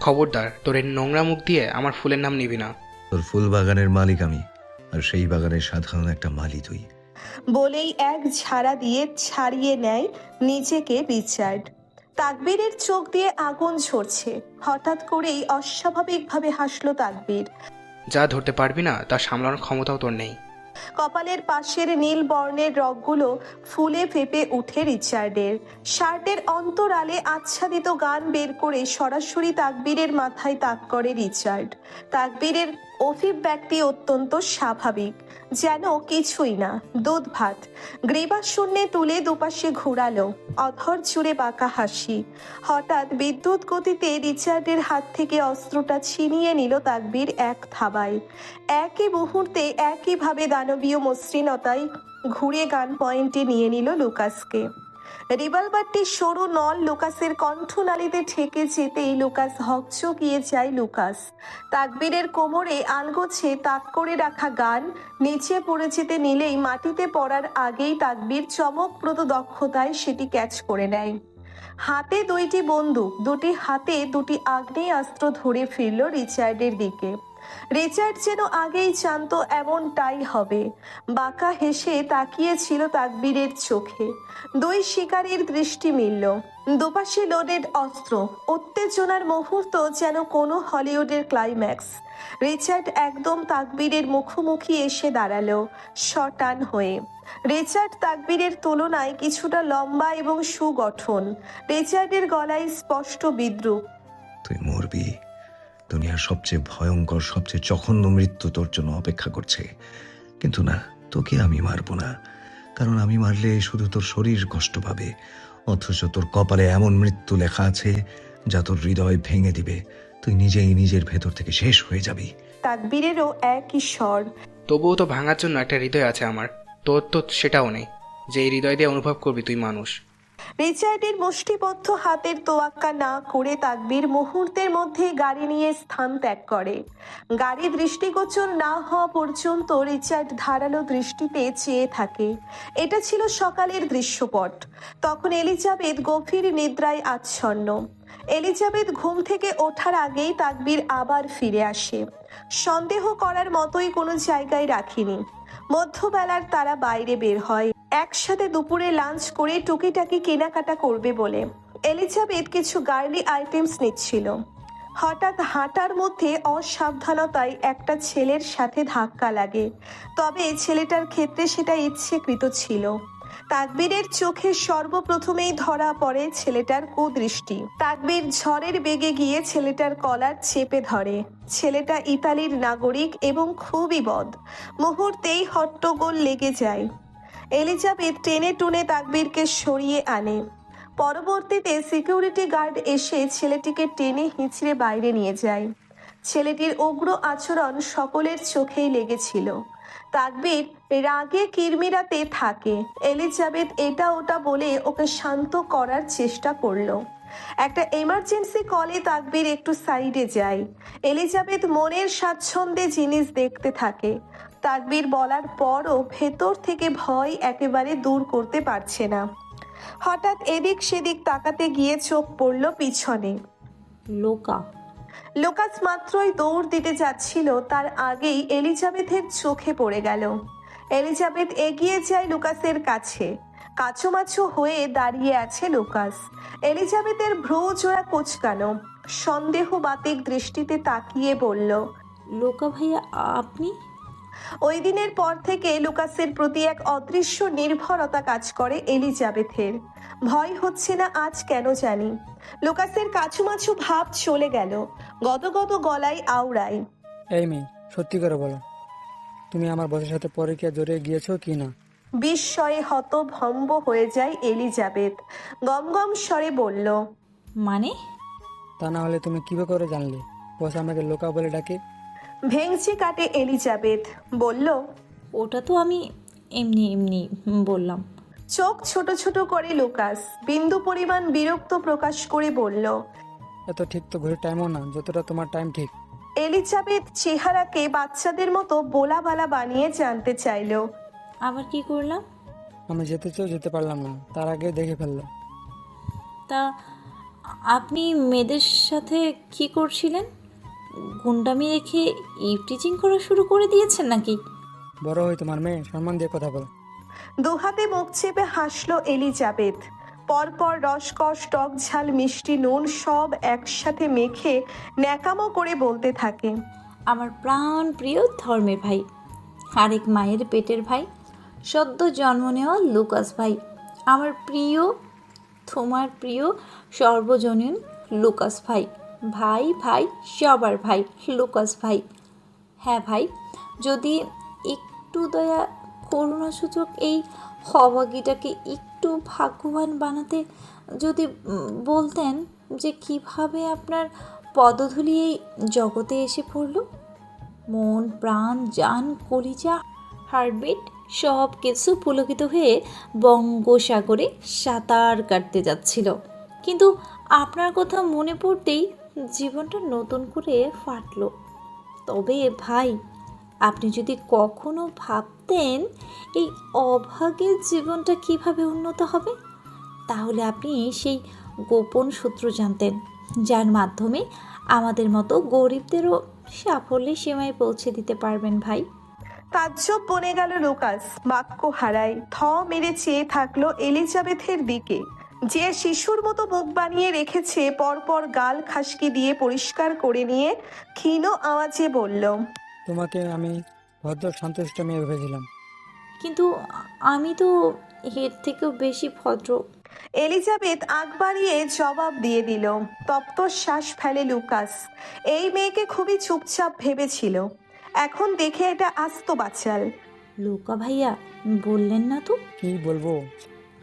খবরদার, তোর এই নোংরা মুখ দিয়ে আমার ফুলের নাম নিবি না। তোর ফুল বাগানের মালিক আমি, আর সেই বাগানের সাধারণ একটা মালি তুই। বলেই এক ঝাড়া দিয়ে ছাড়িয়ে নেয় নিজেকে রিচার্ড। তাকবীরের চোখ দিয়ে আগুন ঝরছে। হঠাৎ করেই অস্বাভাবিকভাবে হাসল তাকবীর। যা ধরতে পারবি না তা সামলানোর ক্ষমতাও তোর নেই। কপালের পাশের নীল বর্ণের রগগুলো ফুলে ফেপে উঠে রিচার্ডের। শার্টের অন্তরালে আচ্ছাদিত গান বের করে সরাসরি তাকবীরের মাথায় তাক করে রিচার্ড। তাকবীরের অভিব্যক্তি অত্যন্ত স্বাভাবিক, যেন কিছুই না, দুধ ভাত। গ্রীবা শূন্যে তুলে দুপাশে ঘুরালো, অধর জুড়ে বাঁকা হাসি। হঠাৎ বিদ্যুৎ গতিতে রিচার্ডের হাত থেকে অস্ত্রটা ছিনিয়ে নিল তাকবীর এক থাবায়। একই মুহূর্তে একইভাবে দানবীয় মসৃণতায় ঘুরে গান পয়েন্টে নিয়ে নিল লুকাসকে। রিভলভারটি সরু নল লুকাসের কণ্ঠনালীতে ঠেকে যেতেই লুকাস হকচকিয়ে যায়। লুকাস তাকবীরের কোমরে আলগোছে তাক করে রাখা গান নিচে পড়ে যেতে নিলেই মাটিতে পড়ার আগেই তাকবীর চমকপ্রদ দক্ষতায় সেটি ক্যাচ করে নেয়। হাতে দুইটি বন্দুক, দুটি হাতে দুটি আগ্নেয়াস্ত্র ধরে ফিরল রিচার্ডের দিকে। রিচার্ড যেন আগেই জানতো এমনটাই হবে। বাঁকা হেসে তাকিয়েছিল তাকবীরের চোখে। দুই শিকারীর দৃষ্টি মিলল। দুপাশে লোডেড অস্ত্র, উত্তেজনার মুহূর্ত যেন কোনো হলিউডের ক্লাইম্যাক্স। রিচার্ড একদম তাকবীরের মুখোমুখি এসে দাঁড়ালো, শটান হয়ে। রিচার্ড তাকবীরের তুলনায় কিছুটা লম্বা এবং সুগঠন। রিচার্ডের গলায় স্পষ্ট বিদ্রূপ। তুই মরবি। দুনিয়ার সবচেয়ে ভয়ঙ্কর, সবচেয়ে জঘন্য মৃত্যু তোর জন্য অপেক্ষা করছে। কিন্তু না, তোকে আমি মারবো না, কারণ আমি মারলে শুধু তোর শরীর কষ্ট পাবে, অথচ তোর কপালে এমন মৃত্যু লেখা আছে যা তোর হৃদয় ভেঙে দিবে। তুই নিজেই নিজের ভেতর থেকে শেষ হয়ে যাবি। তাকবীরেরও একই স্বর। তবুও তো ভাঙার জন্য একটা হৃদয় আছে আমার, তোর তো সেটাও নেই যে এই হৃদয় দিয়ে অনুভব করবি তুই মানুষ। রিচার্ডের মুষ্টিবদ্ধ হাতের তোয়াক্কা না করে তাকবীর মুহূর্তের মধ্যে গাড়ি নিয়ে স্থান ত্যাগ করে। গাড়ি দৃষ্টিগোচর না হওয়া পর্যন্ত রিচার্ড ধারালো দৃষ্টিতে চেয়ে থাকে। এটা ছিল সকালের দৃশ্যপট। তখন এলিজাবেথ গভীর নিদ্রায় আচ্ছন্ন। এলিজাবেথ ঘুম থেকে ওঠার আগেই তাকবীর আবার ফিরে আসে। সন্দেহ করার মতোই কোনো জায়গায় রাখিনি। মধ্যবেলার তারা বাইরে বের হয় একসাথে দুপুরে লাঞ্চ করে টুকিটাকি কেনাকাটা করবে বলে। এলিজাবেথ কিছু গার্লি আইটেমস নিচ্ছিল। হঠাৎ হাঁটার মধ্যে অসাবধানতায় একটা ছেলের সাথে ধাক্কা লাগে, তবে ছেলেটার ক্ষেত্রে সেটা ইচ্ছেকৃত ছিল। তাকবীরের চোখে সর্বপ্রথমেই ধরা পড়ে ছেলেটার কুদৃষ্টি। তাকবীর ঝড়ের বেগে গিয়ে ছেলেটার কলার চেপে ধরে। ছেলেটা ইতালির নাগরিক এবং খুবই বদ। মুহূর্তেই হট্টগোল লেগে যায়। এলিজাবেথ টেনে টুনে তাকবীরকে সরিয়ে আনে। পরবর্তীতে সিকিউরিটি গার্ড এসে ছেলেটিকে টেনে হিঁচড়ে বাইরে নিয়ে যায়। ছেলেটির উগ্র আচরণ সকলের চোখেই লেগেছিল। তাকবীর রাগে কিরমিরাতে থাকে। এলিজাবেথ এটা ওটা বলে ওকে শান্ত করার চেষ্টা করলো। একটা এমার্জেন্সি কলে তাকবীর একটু সাইডে যায়। এলিজাবেথ মনের স্বাচ্ছন্দ্যে জিনিস দেখতে থাকে। তাকবীর বলার পরও ভেতর থেকে ভয় একেবারে দূর করতে পারছে না। হঠাৎ এদিক সেদিক তাকাতে গিয়ে চোখ পড়ল পিছনে। লোকা। লোকাস মাত্রই দৌড় দিতে যাচ্ছিল, তার আগেই এলিজাবেথের চোখে পড়ে গেল। এলিজাবেথ এগিয়ে যায় লুকাসের কাছে। কাছুমাছু হয়ে দাঁড়িয়ে আছে লুকাস। এলিজাবেথের ভ্রু জোড়া কোঁচকানো, সন্দেহবাতিক দৃষ্টিতে তাকিয়ে বলল, লোকা ভাইয়া আপনি? ওই দিনের পর থেকে লুকাসের প্রতি এক অদৃশ্য নির্ভরতা কাজ করে এলিজাবেথের। ভয় হচ্ছে না আজ কেন জানি। লুকাসের কাছুমাছু ভাব চলে গেল, গদগদ গলায় আওড়ায়, এই মেয়ে, সত্যি করে বলো, তুমি আমার বসের সাথে পরকীয়া জড়িয়ে গিয়েছো কি না? বিস্ময়ে হতভম্ব হয়ে যায় এলিজাবেথ। গমগম স্বরে বলল, মানে? তা না হলে তুমি কিভাবে করে জানলে বস আমাকে লোকা বলে ডাকে? ভেঙচি কাটে এলিজাবেথ, বলল, ওটা তো আমি এমনি এমনি বললাম। চোখ ছোট ছোট করে লুকাস বিন্দু পরিমাণ বিরক্ত প্রকাশ করে বলল, এত ঠিক তো ঘড়ির টাইমও না যতটা তোমার টাইম ঠিক। এলিজাবেথ চেহারাকে বাচ্চাদের মতো বোলাবালা বানিয়ে জানতে চাইল। আবার কি করলাম? আমি যেতে চেয়েও যেতে পারলাম না, তার আগে দেখে ফেললাম। তা আপনি মেয়েদের সাথে কি করছিলেন? গুন্ডামি রেখে ইভটিজিং করা শুরু করে দিয়েছেন নাকি? বড় হই তোমার মেয়ে, সম্মান দিয়ে কথা বলো। দুহাতে মুখ চেপে হাসলো এলিজাবেথ। পরপর রসকস, টক ঝাল, মিষ্টি, নুন সব একসাথে মেখে ন্যাকামো করে বলতে থাকে, আমার প্রাণ প্রিয় ধর্মের ভাই, আরেক মায়ের পেটের ভাই, সদ্য জন্ম নেওয়া লুকাস ভাই, আমার প্রিয়, তোমার প্রিয় সর্বজনীন লুকাস ভাই, ভাই ভাই সবার ভাই লুকাস ভাই। হ্যাঁ ভাই, যদি একটু দয়া করুণাসূচক এই অভাগীটাকে একটু ভাগ্যবান বানাতে যদি বলতেন যে কিভাবে আপনার পদধূলি এই জগতে এসে পড়ল। মন প্রাণ জান কলিজা হার্টবিট সব কিছু পুলকিত হয়ে বঙ্গোসাগরে সাঁতার কাটতে যাচ্ছিল, কিন্তু আপনার কথা মনে পড়তেই জীবনটা নতুন করে ফাটলো। তবে ভাই, আপনি যদি কখনো ভাবতেন এই অভাগের জীবনটা কিভাবে উন্নত হবে, তাহলে আপনি সেই গোপন সূত্র জানতেন, যার মাধ্যমে আমাদের মতো গরিবদেরও সাফল্যের সীমায় পৌঁছে দিতে পারবেন ভাই। তাজ্জব বনে গেল লুকাস, বাক্য হারায় থ মেরে চেয়ে থাকলো এলিজাবেথের দিকে, যে শিশুর মতো মুখ বানিয়ে রেখেছে। পরপর গাল খাসকি দিয়ে পরিষ্কার করে নিয়ে ক্ষীণ আওয়াজে বলল, তোমাকে আমি ভদ্র শান্তশিষ্ট মেয়ে ভেবেছিলাম। কিন্তু আমি তো এর থেকেও বেশি ভদ্র। এলিজাবেথ আগ বাড়িয়ে জবাব দিয়ে দিল। তপ্ত শ্বাস ফেলে লুকাস। এই মেয়েকে খুবই চুপচাপ ভেবেছিল, এখন দেখে এটা আস্ত বাচাল। লোকা ভাইয়া বললেন না তো? কি বলবো?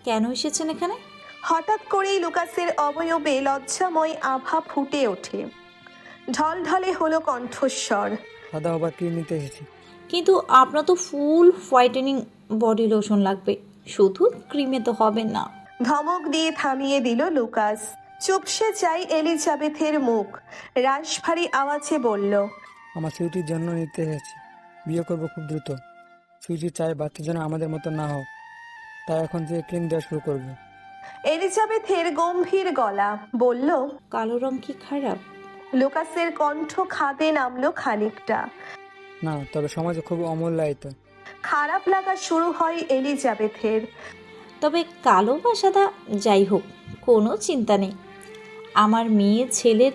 কেন এসেছেন এখানে? হঠাৎ করেই লুকাসের অবয়বে লজ্জাময় আভা ফুটে ওঠে। ঢলঢলে হলো কণ্ঠস্বর, সাদা হবার ক্রিম নিতে এসেছি। কিন্তু আপনার তো ফুল হোয়াইটেনিং বডি লোশন লাগবে, শুধু ক্রিমে তো হবে না। ধমক দিয়ে থামিয়ে দিল লুকাস। চুপসে যায় এলিজাবেথের মুখ। রাশভারী আওয়াজে বলল, আমার সুইটির জন্য নিতে এসেছি। বিয়ে করবো খুব দ্রুত। সুইটি চায় বাচ্চা যেন আমাদের মতো না হোক, তাই এখন থেকে ক্রিম দেওয়া শুরু করবো। এলিজাবেথের গম্ভীর গলা বলল, কালো রং কি খারাপ? লুকাসের কণ্ঠ খাদে নামলো খানিকটা। না, তবে সমাজে খুব অমূল্যায়িত। খারাপ লাগা শুরু হয় এলিজাবেথের। তবে কালো বা সাদা যাই হোক, কোনো চিন্তা নেই, আমার মেয়ে ছেলের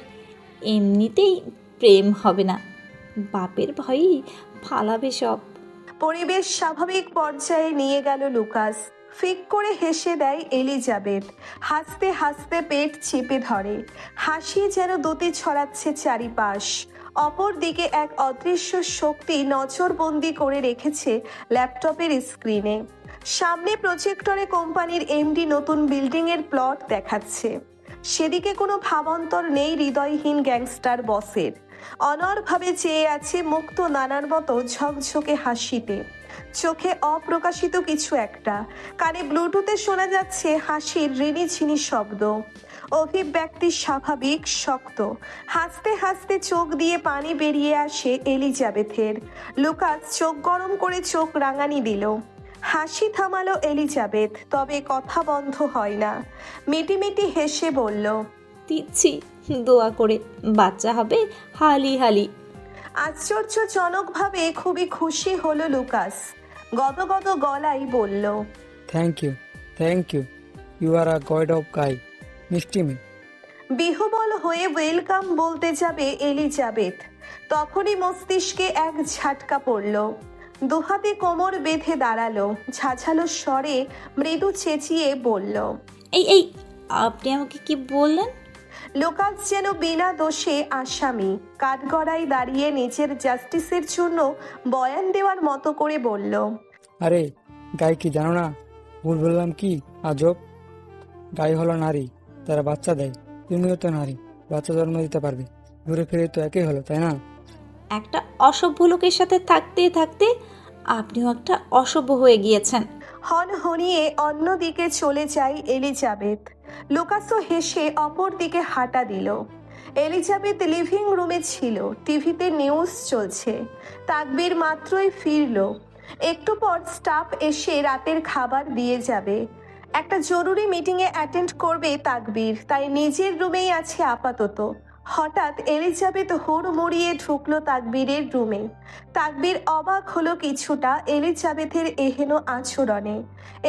এমনিতেই প্রেম হবে না, বাপের ভয়ই ফালাবে সব। পরিবেশ স্বাভাবিক পর্যায়ে নিয়ে গেল লুকাস। ফিক করে হেসে দেয় এলিজাবেথ। হাসতে হাসতে পেট চেপে ধরে, হাসি যেন দ্যুতি ছড়াচ্ছে চারিপাশ। অপরদিকে এক অদৃশ্য শক্তি নজরবন্দি করে রেখেছে ল্যাপটপের স্ক্রিনে। সামনে প্রজেক্টরে কোম্পানির এমডি নতুন বিল্ডিংয়ের প্লট দেখাচ্ছে। সেদিকে কোনো ভাবান্তর নেই হৃদয়হীন গ্যাংস্টার বসের। অনড়ভাবে চেয়ে আছে মুক্ত নানার মতো ঝকঝকে হাসিতে, চোখে অপ্রকাশিত কিছু একটা। কানে ব্লুটুথে শোনা যাচ্ছে হাসির রিনিঝিনি শব্দ। অভিব্যক্তি স্বাভাবিক, শক্ত। হাসতে হাসতে চোখ দিয়ে পানি বেরিয়ে আসে এলিজাবেথের। লুকাস চোখ গরম করে চোখ রাঙানি দিল। হাসি থামালো এলিজাবেথ, তবে কথা বন্ধ হয় না। মিটিমিটি হেসে বলল, দিচ্ছি দোয়া করে, বাচ্চা হবে হালি হালি। আশ্চর্যজনকভাবে খুবই খুশি হলো লুকাস। গদগদ গলায় বলল, thank you, you are a god of guy, মিষ্টি মেয়ে। বিহবল হয়ে ওয়েলকাম বলতে যাবে এলিজাবেথ, তখনই মস্তিষ্কে এক ঝাটকা পড়ল। দুহাতে কোমর বেঁধে দাঁড়ালো, ঝাঝালো স্বরে মৃদু চেঁচিয়ে বলল, এই এই, আপনি আমাকে কি বললেন? লোকাস যেন বিনা দোষে আসামি, কাঠগড়ায় দাঁড়িয়ে নিজের জাস্টিসের জন্য বয়ান দেওয়ার মতো করে বলল, আরে গাই কি জানো না? ভুল বললাম কি? আজব। গাই হলো নারী, তারা বাচ্চা দেয়। তুমিও তো নারী, বাচ্চা জন্ম দিতে পারবে। ঘুরে ফিরে তো একই হলো, তাই না? একটা অসভ্য লোকের সাথে থাকতে থাকতে আপনিও একটা অসভ্য হয়ে গিয়েছেন। হনহনিয়ে অন্যদিকে চলে যায় এলিজাবেথ। লুকাসও হেসে অপর দিকে হাঁটা দিল। এলিজাবেথ লিভিং রুমে ছিল, টিভিতে নিউজ চলছে। তাকবীর মাত্রই ফিরল। একটু পর স্টাফ এসে রাতের খাবার দিয়ে যাবে। একটা জরুরি মিটিংয়ে অ্যাটেন্ড করবে তাকবীর, তাই নিজের রুমেই আছে আপাতত। হঠাৎ এলিজাবেথ হুড়মুড়িয়ে ঢুকলো তাকবীরের রুমে। তাকবীর অবাক হলো কিছুটা এলিজাবেথের এহেন আচরণে।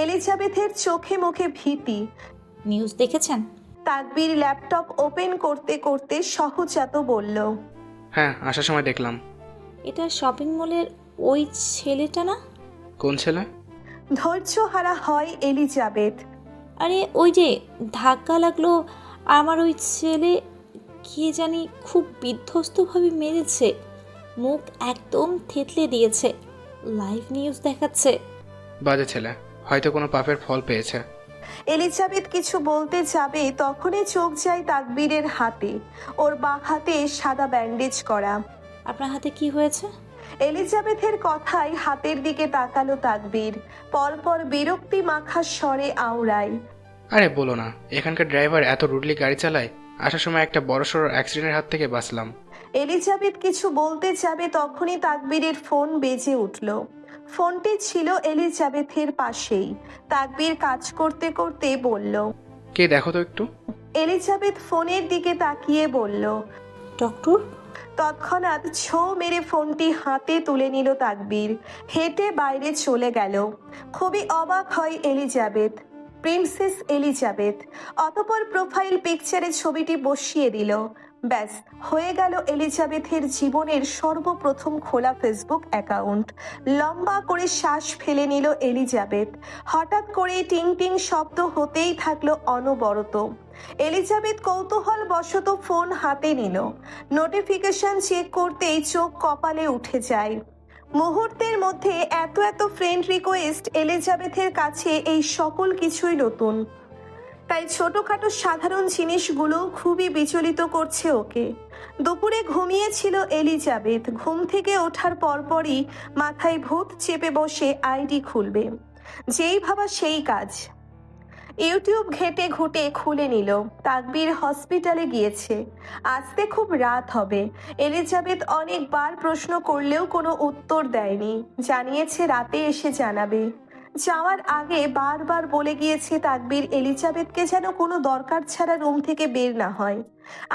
এলিজাবেথের চোখে মুখে ভীতি। নিউজ দেখেছেন? তাকবীর ল্যাপটপ ওপেন করতে করতে সহজাত বলল, হ্যাঁ, আসার সময় দেখলাম। এটা শপিং মলের ওই ছেলেটা না? কোন ছেলে? ধৈর্যহারা হয় এলিজাবেথ। আরে ওই যে ধাক্কা লাগলো আমার ওই ছেলে, কে জানি খুব বিধ্বস্তভাবে মেরেছে, মুখ একদম থেতলে দিয়েছে, লাইভ নিউজ দেখাচ্ছে। বাজে ছেলে, হয়তো কোনো পাপের ফল পেয়েছে। এলিজাবেথ কিছু বলতে যাবে, তখনই চোখ যায় তাকবীরের হাতে। ওর বাঁ হাতে সাদা ব্যান্ডেজ করা। আপনার হাতে কি হয়েছে? এলিজাবেথের কথায় হাতের দিকে তাকালো তাকবীর, পরপর বিরক্তি মাখা স্বরে আওড়ায়, আরে বলো না, এখানকার ড্রাইভার এত রুডলি গাড়ি চালায়। আসার সময় একটা বড়সড় অ্যাক্সিডেন্টের হাত থেকে বাঁচলাম। এলিজাবেথ কিছু বলতে যাবে, তখনই তাকবীরের ফোন বেজে উঠল। ফোনটি ছিল এলিজাবেথের পাশেই। তাকবীর কাজ করতে করতে বলল, কে দেখো তো একটু। এলিজাবেথ ফোনের দিকে তাকিয়ে বলল। ডক্টর? তৎক্ষণাৎ ছো মেরে ফোনটি হাতে তুলে নিল তাকবীর, হেঁটে বাইরে চলে গেল। খুবই অবাক হয় এলিজাবেথ, প্রিন্সেস এলিজাবেথ। অতঃপর প্রোফাইল পিকচারে ছবিটি বসিয়ে দিল। ব্যাস, হয়ে গেল এলিজাবেথের জীবনের সর্বপ্রথম খোলা ফেসবুক অ্যাকাউন্ট। লম্বা করে শ্বাস ফেলে নিল এলিজাবেথ। হঠাৎ করে টিং টিং শব্দ হতেই থাকলো অনবরত। এলিজাবেথ কৌতূহল বশত ফোন হাতে নিল। নোটিফিকেশন চেক করতেই চোখ কপালে উঠে যায়। মুহূর্তের মধ্যে এত এত ফ্রেন্ড রিকোয়েস্ট, এলিজাবেথের কাছে এই সকল কিছুই নতুন। তাই ছোটখাটো সাধারণ জিনিসগুলো খুবই বিচলিত করছে ওকে। দুপুরে ঘুমিয়েছিল এলিজাবেথ। ঘুম থেকে ওঠার পরপরই মাথায় ভূত চেপে বসে আইডি খুলবে। যেই ভাবা সেই কাজ। ইউটিউব ঘেটে ঘুটে খুলে নিল। তাকবীর হসপিটালে গিয়েছে, আসতে খুব রাত হবে। এলিজাবেথ অনেকবার প্রশ্ন করলেও কোনো উত্তর দেয়নি। জানিয়েছে রাতে এসে জানাবে। যাওয়ার আগে বারবার বলে গিয়েছে তাকবীর এলিজাবেথকে যেন কোনো দরকার ছাড়া রুম থেকে বের না হয়,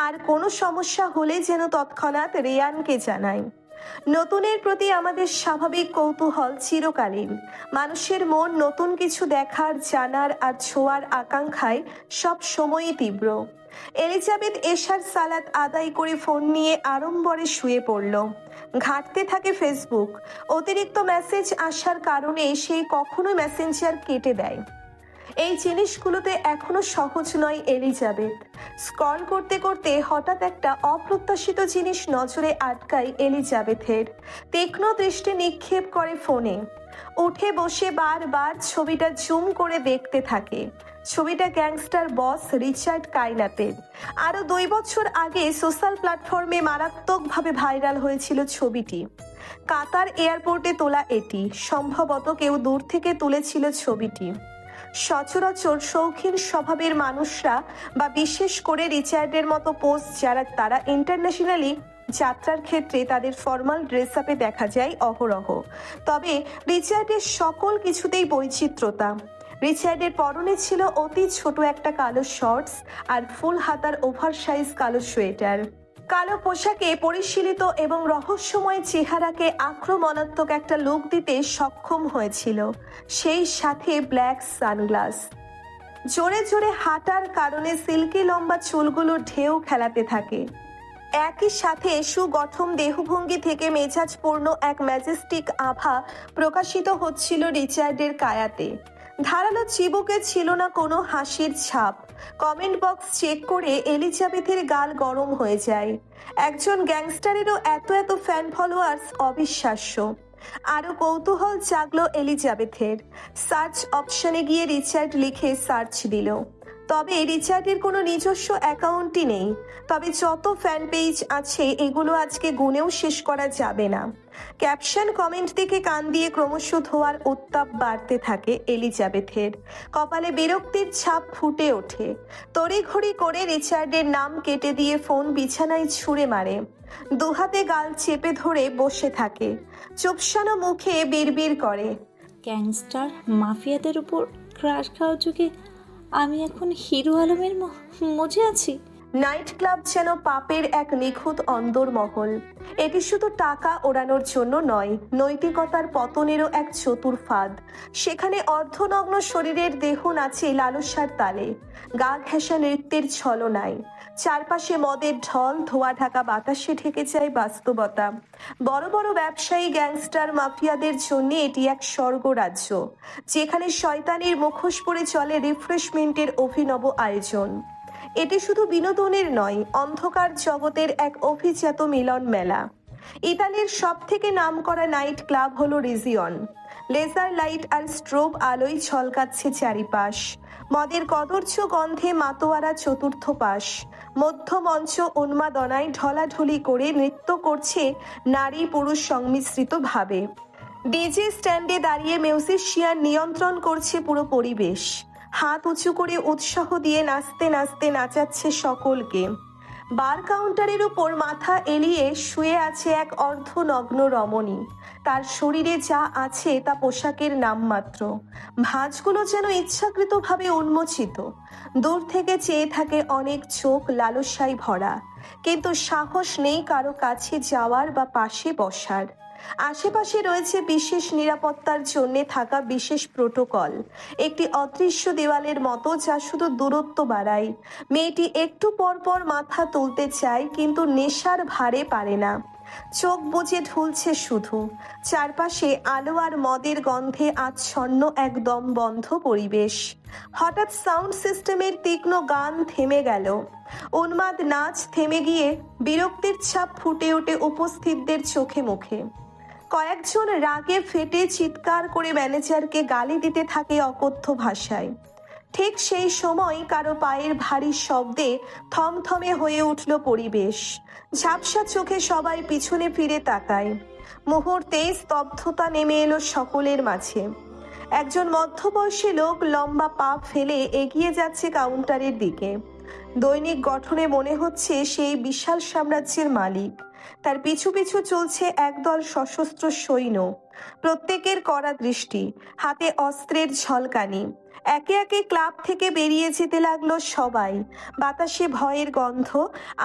আর কোনো সমস্যা হলে যেন তৎক্ষণাৎ রেয়ানকে জানায়। নতুনের প্রতি আমাদের স্বাভাবিক কৌতূহল চিরকালীন। মানুষের মন নতুন কিছু দেখার, জানার আর ছোঁয়ার আকাঙ্ক্ষায় সব সময়ই তীব্র। এলিজাবেথ এশার সালাত আদায় করে ফোন নিয়ে আড়ম্বরে শুয়ে পড়ল। ঘাঁটতে থাকে ফেসবুক। অতিরিক্ত মেসেজ আসার কারণে সে কখনোই মেসেঞ্জার কেটে দেয়। এই জিনিসগুলোতে এখনো সহজ নয় এলিজাবেথ। স্ক্রল করতে করতে হঠাৎ একটা অপ্রত্যাশিত জিনিস নজরে আটকায় এলিজাবেথের। তীক্ষ্ণ দৃষ্টি নিক্ষেপ করে ফোনে। উঠে বসে বারবার ছবিটা জুম করে দেখতে থাকে। ছবিটা গ্যাংস্টার বস রিচার্ড কাইনাতের। আরো 2 বছর আগে সোশ্যাল প্ল্যাটফর্মে মারাত্মকভাবে ভাইরাল হয়েছিল ছবিটি। কাতার এয়ারপোর্টে তোলা এটি। সম্ভবত কেউ দূর থেকে তুলেছিল ছবিটি। সচরাচর শৌখিন স্বভাবের মানুষরা বা বিশেষ করে রিচার্ডের মতো পোস্ট যারা, তারা ইন্টারন্যাশনালি যাত্রার ক্ষেত্রে তাদের ফর্মাল ড্রেস আপে দেখা যায় অহরহ। তবে রিচার্ডের সকল কিছুতেই বৈচিত্র্যতা। রিচার্ডের পরনে ছিল অতি ছোট একটা কালো শর্টস আর ফুল হাতার ওভারসাইজ কালো সোয়েটার। কালো পোশাকে পরিশীলিত এবং রহস্যময় চেহারাকে আক্রমণাত্মক একটা লুক দিতে সক্ষম হয়েছিল, সেই সাথে ব্ল্যাক সানগ্লাস। জোরে জোরে হাঁটার কারণে সিল্কি লম্বা চুলগুলো ঢেউ খেলাতে থাকে। একই সাথে সুগঠন দেহভঙ্গি থেকে মেজাজপূর্ণ এক ম্যাজেস্টিক আভা প্রকাশিত হচ্ছিল রিচার্ডের কায়াতে। ধারালো চিবুকে ছিল না কোনো হাসির ছাপ। কমেন্ট বক্স চেক করে এলিজাবেথের গাল গরম হয়ে যায়। একজন গ্যাংস্টারেরও এত এত ফ্যান ফলোয়ার্স অবিশ্বাস্য। আরও কৌতূহল জাগলো এলিজাবেথের। সার্চ অপশনে গিয়ে রিচার্ড লিখে সার্চ দিল। তবে রিচার্ডের কোনো নিজস্ব অ্যাকাউন্টই নেই। তবে যত ফ্যান পেজ আছে এগুলো আজকে গুনেও শেষ করা যাবে না। ক্যাপশন কমেন্ট থেকে কান দিয়ে ক্রমশ ধোয়ার উত্তাপ বাড়তে থাকে এলিজাবেথের। কপালে বিরক্তির ছাপ ফুটে ওঠে। তড়িঘড়ি করে রিচার্ডের নাম কেটে দিয়ে ফোন বিছানায় ছুঁড়ে মারে। দুহাতে গাল চেপে ধরে বসে থাকে। চুপসানো মুখে বিড়বিড় করে, গ্যাংস্টার মাফিয়াদের উপর ক্রাশ খাওয়ার যুগে আমি এখন হিরো আলমের মজে আছি। নাইট ক্লাব যেন পাপের এক নিখুঁত অন্দরমহল। এটি শুধু টাকা ওড়ানোর জন্য নয়, নৈতিকতার পতনেরও এক চতুর ফাঁদ। সেখানে অর্ধনগ্ন শরীরের দেহ নাচে লালসার তালে, গা ঘেঁষা নৃত্যের ছলনায়। চারপাশে মদের ঢল, ধোয়া ঢাকা বাতাসে ঢেকে যায় বাস্তবতা। বড় বড় ব্যবসায়ী, গ্যাংস্টার, মাফিয়াদের জন্য এটি এক স্বর্গরাজ্য, যেখানে শয়তানির মুখোশ পরে চলে রিফ্রেশমেন্টের অভিনব আয়োজন। এটি শুধু বিনোদনের নয়, অন্ধকার জগতের এক অভিজাত মিলন মেলা। ইতালির সব থেকে নামকরা নাইট ক্লাব হলো রিজিয়ন। লেজার লাইট আর স্ট্রোব আলোয় ঝলকাচ্ছে চারিপাশ। মদের কদর্য গন্ধে মাতোয়ারা চতুর্থ পাশ। মধ্যমঞ্চ উন্মাদনায় ঢলাঢলি করে নৃত্য করছে নারী পুরুষ সংমিশ্রিত ভাবে। ডিজে স্ট্যান্ডে দাঁড়িয়ে মিউজিশিয়ান নিয়ন্ত্রণ করছে পুরো পরিবেশ। হাত উঁচু করে উৎসাহ দিয়ে নাচতে নাচতে নাচাচ্ছে সকলকে। বার কাউন্টারের উপর মাথা এলিয়ে শুয়ে আছে এক অর্ধনগ্ন রমণী। তার শরীরে যা আছে তা পোশাকের নামমাত্র। ভাঁজগুলো যেন ইচ্ছাকৃতভাবে উন্মোচিত। দূর থেকে চেয়ে থাকে অনেক চোখ লালসায় ভরা, কিন্তু সাহস নেই কারো কাছে যাওয়ার বা পাশে বসার। আশেপাশে রয়েছে বিশেষ নিরাপত্তার জন্য থাকা বিশেষ প্রোটোকল, একটি অদৃশ্য দেওয়ালের মতো যা শুধু দূরত্ব বাড়ায়। মেয়েটি একটু পর পর মাথা তুলতে চায়, কিন্তু নেশার ভারে পারে না। চোখ বুজে ঢুলছে শুধু। চারপাশে আলো আর মদের গন্ধে আচ্ছন্ন একদম বন্ধ পরিবেশ। হঠাৎ সাউন্ড সিস্টেমের তীক্ষ্ণ গান থেমে গেল। উন্মাদ নাচ থেমে গিয়ে বিরক্তির ছাপ ফুটে ওঠে উপস্থিতদের চোখে মুখে। কয়েকজন রাগে ফেটে চিৎকার করে ম্যানেজারকে গালি দিতে থাকে অকথ্য ভাষায়। ঠিক সেই সময় কারো পায়ের ভারী শব্দে থমথমে হয়ে উঠল পরিবেশ। ঝাপসা চোখে সবাই পিছনে ফিরে তাকায়। মুহূর্তেই স্তব্ধতা নেমে এলো সকলের মাঝে। একজন মধ্যবয়সী লোক লম্বা পা ফেলে এগিয়ে যাচ্ছে কাউন্টারের দিকে। দৈনিক গঠনে মনে হচ্ছে সেই বিশাল সাম্রাজ্যের মালিক। তার পিছু পিছু চলছে একদল সশস্ত্র সৈন্য। প্রত্যেকের কড়া দৃষ্টি, হাতে অস্ত্রের ঝলকানি। একে একে ক্লাব থেকে বেরিয়ে যেতে লাগলো সবাই। বাতাসে ভয়ের গন্ধ।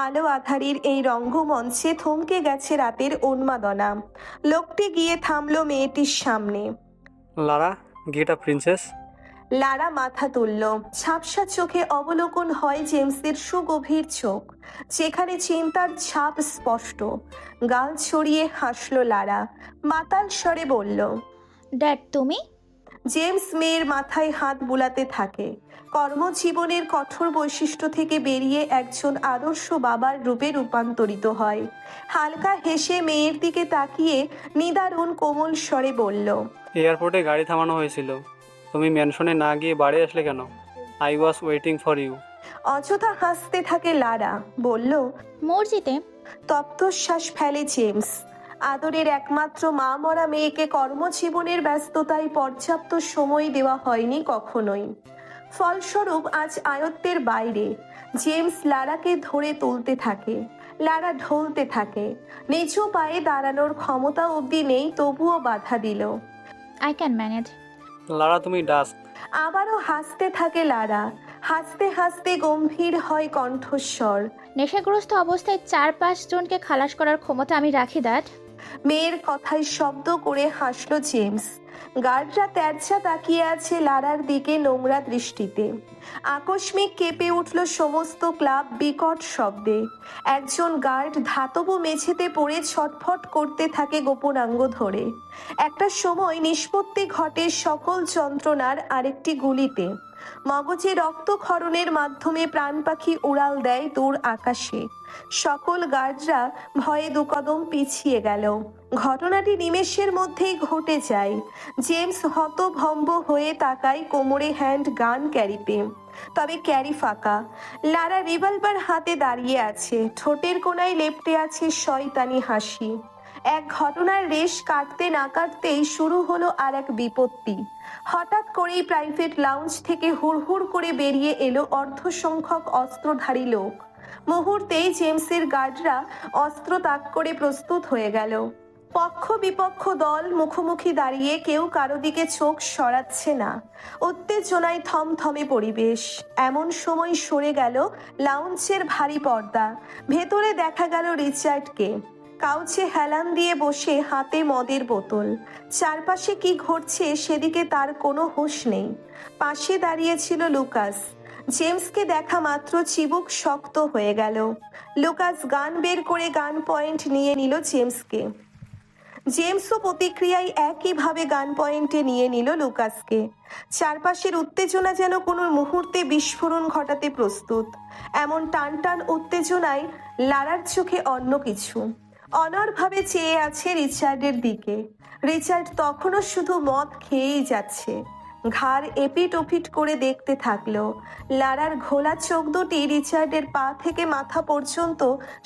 আলো আধারির এই রঙ্গমঞ্চে থমকে গেছে রাতের উন্মাদনা। লোকটি গিয়ে থামলো মেয়েটির সামনে। লারা, গেট আপ প্রিন্সেস। লারা মাথা তুলল। ঝাপসা চোখে অবলোকন হয় জেমসের সুগভীর চোখ, যেখানে চিন্তার ছাপ স্পষ্ট। গাল ছড়িয়ে হাসলো লারা। মাতাল স্বরে বলল, ড্যাড তুমি? জেমস মেয়ের মাথায় হাত বুলাতে থাকে। কর্মজীবনের কঠোর বৈশিষ্ট্য থেকে বেরিয়ে একজন আদর্শ বাবার রূপে রূপান্তরিত হয়। হালকা হেসে মেয়ের দিকে তাকিয়ে নিদারুণ কোমল স্বরে বলল, এয়ারপোর্টে গাড়ি থামানো হয়েছিল, তুমি ম্যানশনে না গিয়ে বাড়ি আসলে কেন? I was waiting for you. অযথা হাসতে থাকে লারা। বলল, মসজিদে। তপ্তশ্বাস ফেলে জেমস। আদরের একমাত্র মা মরা মেয়েকে কর্মজীবনের ব্যস্ততায় পর্যাপ্ত সময় দেওয়া হয়নি কখনোই। ফলস্বরূপ আজ আয়ত্তের বাইরে। জেমস লারাকে ধরে তুলতে থাকে। লারা ঢলতে থাকে। নিচু পায়ে দাঁড়ানোর ক্ষমতা অবধি নেই, তবুও বাধা দিল। I can manage. লারা তুমি ডাস্ক। আবারও হাসতে থাকে লারা। হাসতে হাসতে গম্ভীর হয় কণ্ঠস্বর। নেশাগ্রস্ত অবস্থায় 4-5 জনকে খালাস করার ক্ষমতা আমি রাখি, দ্যাট। মেয়ের কথায় শব্দ করে হাসল জেমস। গার্ডরা তেরছা তাকিয়ে আছে লারার দিকে নোংরা দৃষ্টিতে। আকস্মিক কেঁপে উঠল সমস্ত ক্লাব বিকট শব্দে। একজন গার্ড ধাতব মেঝেতে পড়ে ছটফট করতে থাকে গোপনাঙ্গ ধরে। একটা সময় নিষ্পত্তি ঘটে সকল যন্ত্রণার আরেকটি গুলিতে। মগজে রক্তক্ষরণের মাধ্যমে প্রাণ পাখি উড়াল দেয় দূর আকাশে। সকল গার্ডরা ভয়ে দুকদম পিছিয়ে গেল। ঘটনাটি নিমেষের মধ্যেই ঘটে যায়। জেমস হতভম্ব হয়ে তাকায় কোমরে হ্যান্ড গান ক্যারিতে, তবে ক্যারি ফাঁকা। লারা রিভলভার হাতে দাঁড়িয়ে আছে, ঠোঁটের কোণায় লেপ্টে আছে শয়তানি হাসি। এক ঘটনার রেশ কাটতে না কাটতেই শুরু হলো আর এক বিপত্তি। হঠাৎ করেই প্রাইভেট লাউঞ্জ থেকে হুড়হুড় করে বেরিয়ে এলো অর্ধসংখ্যক অস্ত্রধারী লোক। মুহূর্তেই জেমসের গার্ডরা অস্ত্র তাক করে প্রস্তুত হয়ে গেল। পক্ষ বিপক্ষ দল মুখোমুখি দাঁড়িয়ে, কেউ কারো দিকে চোখ সরাচ্ছে না। উত্তেজনায় থমথমে পরিবেশ। এমন সময় সরে গেল লাউঞ্জের ভারী পর্দা। ভেতরে দেখা গেল রিচার্ডকে। কাউচে হেলান দিয়ে বসে, হাতে মদের বোতল। চারপাশে কি ঘটছে সেদিকে তার কোনো হুঁশ নেই। পাশে দাঁড়িয়েছিল লুকাস। জেমসকে দেখা মাত্র চিবুক শক্ত হয়ে গেল। লুকাস গান বের করে গান পয়েন্ট নিয়ে নিল জেমসকে। জেমসও প্রতিক্রিয়ায় একইভাবে গান পয়েন্টে নিয়ে নিল লুকাসকে। চারপাশের উত্তেজনা যেন কোনো মুহূর্তে বিস্ফোরণ ঘটাতে প্রস্তুত। এমন টান টান উত্তেজনায় লারার চোখে অন্য কিছু। অনড়ভাবে চেয়ে আছে রিচার্ডের দিকে। রিচার্ড তখনও শুধু মদ খেয়েই যাচ্ছে। ঘাড় এপিট ওপিট করে দেখতে থাকলো। লারার ঘোলা চোখ দুটি রিচার্ডের পা থেকে মাথা পর্যন্ত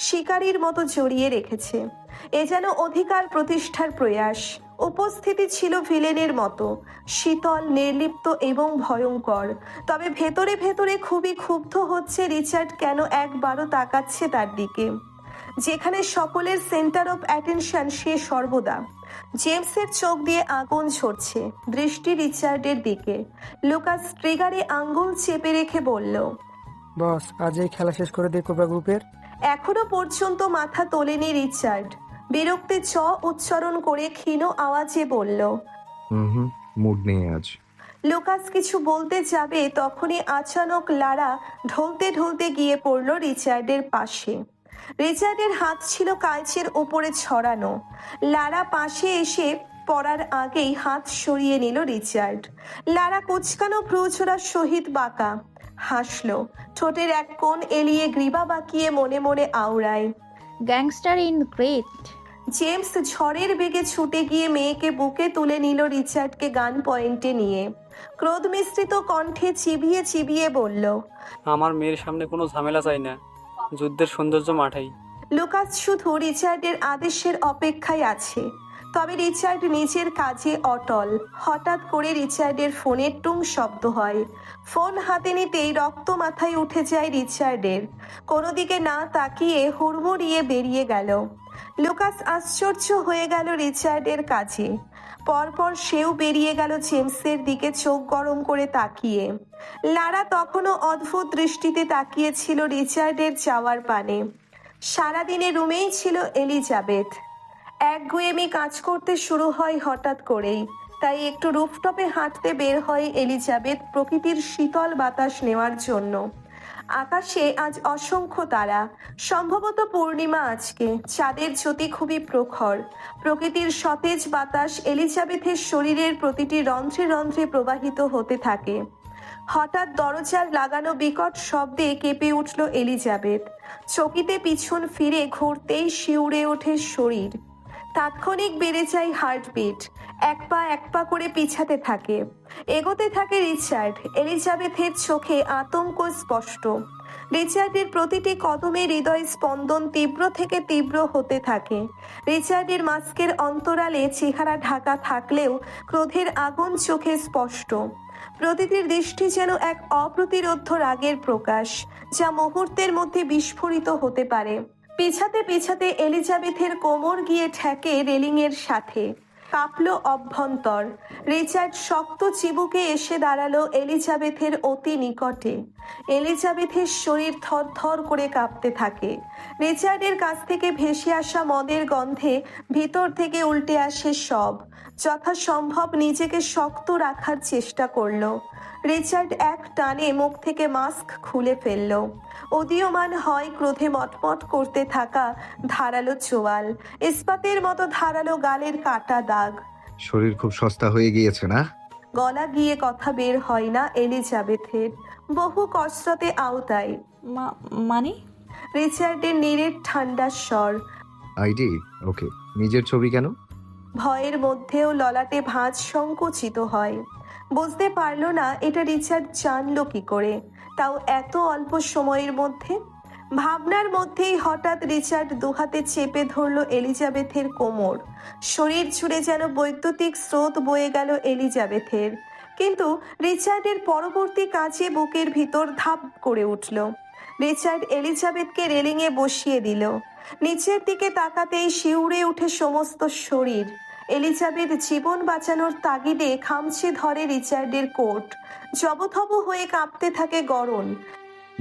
শিকারীর মতো জড়িয়ে রেখেছে। এ যেন অধিকার প্রতিষ্ঠার প্রয়াস। উপস্থিতি ছিল ভিলেনের মতো, শীতল, নির্লিপ্ত এবং ভয়ঙ্কর। তবে ভেতরে ভেতরে খুবই ক্ষুব্ধ হচ্ছে রিচার্ড কেন একবারও তাকাচ্ছে তার দিকে। যেখানে সকলের সেন্টার অফ অ্যাটেনশন সে সর্বদা। জেমসের চোখ দিয়ে আগুন ঝরছে, দৃষ্টি রিচার্ডের দিকে। লুকাস ট্রিগারে আঙ্গুল চেপে রেখে বলল, বস, আজ এই খেলা শেষ করে দিই কোবরা গ্রুপের। এখনো পর্যন্ত মাথা তোলেনি রিচার্ড। বিরক্তি চ উচ্চারণ করে ক্ষীণ আওয়াজে বলল, মুড নেই আজ। লুকাস কিছু বলতে যাবে তখনই আচানক লারা ঢলতে ঢলতে গিয়ে পড়ল রিচার্ডের পাশে। রিচার্ডের হাত ছিল কাঁচের উপরে ছড়ানো। লারা পাশে এসে পড়ার আগেই হাত সরিয়ে নিল রিচার্ড। লারা কুচকানো ভ্রুচোড়ার সহিত বাঁকা হাসলো। ঠোঁটের এক কোণ এলিয়ে গ্রীবা বাঁকিয়ে মনে মনে আওড়ায়, গ্যাংস্টার ইন গ্রেট। জেমস ঝড়ের বেগে ছুটে গিয়ে মেয়েকে বুকে তুলে নিল রিচার্ডকে গান পয়েন্টে নিয়ে। ক্রোধ মিশ্রিত কণ্ঠে চিবিয়ে চিবিয়ে বলল, আমার মেয়ের সামনে কোনো ঝামেলা চাই না, যুদ্ধের সৌন্দর্য মাঠাই। লুকাস শুধু রিচার্ডের আদেশের অপেক্ষায় আছে। তবে রিচার্ড নিজের কাজে অটল। হঠাৎ করে রিচার্ডের ফোনে টুং শব্দ হয়। ফোন হাতে নিতেই রক্ত মাথায় উঠে যায় রিচার্ডের। কোনো দিকে না তাকিয়ে হুড়মুড়িয়ে বেরিয়ে গেল। লুকাস আশ্চর্য হয়ে গেল রিচার্ডের কাছে। পরপর সেও বেরিয়ে গেল জেমসের দিকে চোখ গরম করে তাকিয়ে। লারা তখনও অদ্ভুত দৃষ্টিতে তাকিয়েছিল রিচার্ডের যাওয়ার পানে। সারাদিনে রুমেই ছিল এলিজাবেথ। একগুঁয়েমি কাজ করতে শুরু হয় হঠাৎ করেই। তাই একটু রুফটপে হাঁটতে বের হয় এলিজাবেথ প্রকৃতির শীতল বাতাস নেওয়ার জন্য। আকাশে আজ অসংখ্য তারা, সম্ভবত পূর্ণিমা আজকে। চাঁদের জ্যোতি খুবই প্রখর। প্রকৃতির সতেজ বাতাস এলিজাবেথের শরীরের প্রতিটি রন্ধ্রে রন্ধ্রে প্রবাহিত হতে থাকে। হঠাৎ দরজার লাগানো বিকট শব্দে কেঁপে উঠল এলিজাবেথ। চকিতে পিছন ফিরে ঘুরতেই শিউরে ওঠে শরীর। তাৎক্ষণিক বেড়ে যায় হার্টবিট। এক পা করে পিছাতে থাকে। এগোতে থাকে রিচার্ড। এলিজাবেথের চোখে আতঙ্ক স্পষ্ট। রিচার্ডের প্রতিটি কদমে হৃদয় স্পন্দন তীব্র থেকে তীব্র হতে থাকে। রিচার্ডের মাস্কের অন্তরালে চেহারা ঢাকা থাকলেও ক্রোধের আগুন চোখে স্পষ্ট। প্রতিটির দৃষ্টি যেন এক অপ্রতিরোধ্য রাগের প্রকাশ, যা মুহূর্তের মধ্যে বিস্ফোরিত হতে পারে। পিছাতে পিছাতে এলিজাবেথের কোমর গিয়ে ঠেকে রেলিংয়ের সাথে। কাঁপলো অভ্যন্তর। রিচার্ড শক্ত চিবুকে এসে দাঁড়ালো এলিজাবেথের অতি নিকটে। এলিজাবেথের শরীর থরথর করে কাঁপতে থাকে। রিচার্ডের কাছ থেকে ভেসে আসা মদের গন্ধে ভিতর থেকে উল্টে আসে সব। যথাসম্ভব নিজেকে শক্ত রাখার চেষ্টা করলো। রিচার্ড এক টানে মুখ থেকে মাস্ক খুলে ফেলল। উদীয়মান হয় ক্রোধে মটমট করতে থাকা ধারালো চোয়াল, ইস্পাতের মতো ধারালো গালের কাটা দাগ। শরীর খুব সস্তা হয়ে গিয়েছে না? গলা গিয়ে কথা বের হয় না এলিজাবেথের, বহু কসরতে আওতায়। মানে? রিচার্ডের নীরের ঠান্ডা স্বর। আইডি ওকে, নিজের ছবি কেন? ভয়ের মধ্যেও ললাটে ভাঁজ সংকুচিত হয়। বুঝতে পারল না এটা রিচার্ড জানলো কি করে, তাও এত অল্প সময়ের মধ্যে। ভাবনার মধ্যেই হঠাৎ রিচার্ড দুহাতে চেপে ধরল এলিজাবেথের কোমর। শরীর জুড়ে যেন বৈদ্যুতিক স্রোত বয়ে গেল এলিজাবেথের। কিন্তু রিচার্ডের পরবর্তী কাজে বুকের ভিতর ধাপ করে উঠল। রিচার্ড এলিজাবেথকে রেলিংয়ে বসিয়ে দিল। নিচের দিকে তাকাতেই শিউরে উঠে সমস্ত শরীর। এলিজাবেথ জীবন বাঁচানোর তাগিদে খামচে ধরে রিচার্ডের কোট। জবথব হয়ে কাঁপতে থাকে গরম।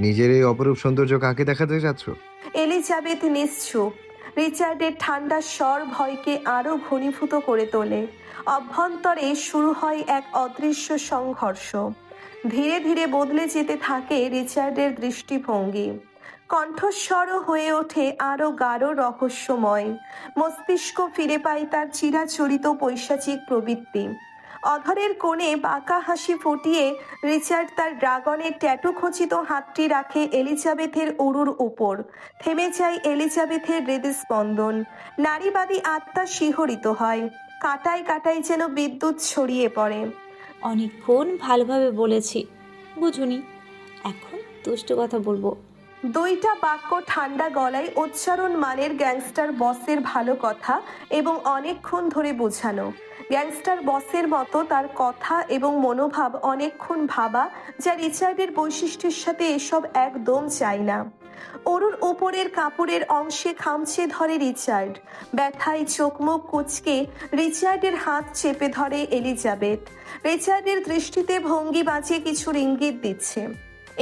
নিজের এই অপরূপ সৌন্দর্য কাকে দেখাতে যাচ্ছ? এলিজাবেথ নিশ্চুপ। রিচার্ডের ঠান্ডা স্বর ভয়কে আরো ঘনীভূত করে তোলে। অভ্যন্তরে শুরু হয় এক অদৃশ্য সংঘর্ষ। ধীরে ধীরে বদলে যেতে থাকে রিচার্ডের দৃষ্টিভঙ্গি। কণ্ঠস্বরও হয়ে ওঠে আরো গাঢ় রহস্যময়। মস্তিষ্ক ফিরে পায় তার চিরাচরিত পৈশাচিক প্রবৃত্তি। অধরের কোণে বাঁকা হাসি ফুটিয়ে রিচার্ড তার ড্রাগনের ট্যাটু খচিত হাতটি রাখে এলিজাবেথের উরুর উপর। থেমে যায় এলিজাবেথের হৃদস্পন্দন। নারীবাদী আত্মা শিহরিত হয়। কাটায় কাটায় যেন বিদ্যুৎ ছড়িয়ে পড়ে। অনেকক্ষণ ভালোভাবে বলেছি, বুঝুনি, এখন দুষ্টু কথা বলবো। দুইটা বাক্য ঠান্ডা গলায় উচ্চারণ মানের গ্যাংস্টার বসের ভালো কথা এবং অনেকক্ষণ ধরে বোঝানো। গ্যাংস্টার বসের মতো তার কথা এবং মনোভাব অনেকক্ষণ ভাবা, যা রিচার্ডের বৈশিষ্ট্যের সাথে এসব একদম চায় না। অরুর উপরের কাপড়ের অংশে খামচে ধরে রিচার্ড। ব্যথায় চোখ মুখ কুঁচকে রিচার্ডের হাত চেপে ধরে এলিজাবেথ। রিচার্ডের দৃষ্টিতে ভঙ্গি বাঁচিয়ে কিছু ইঙ্গিত দিচ্ছে।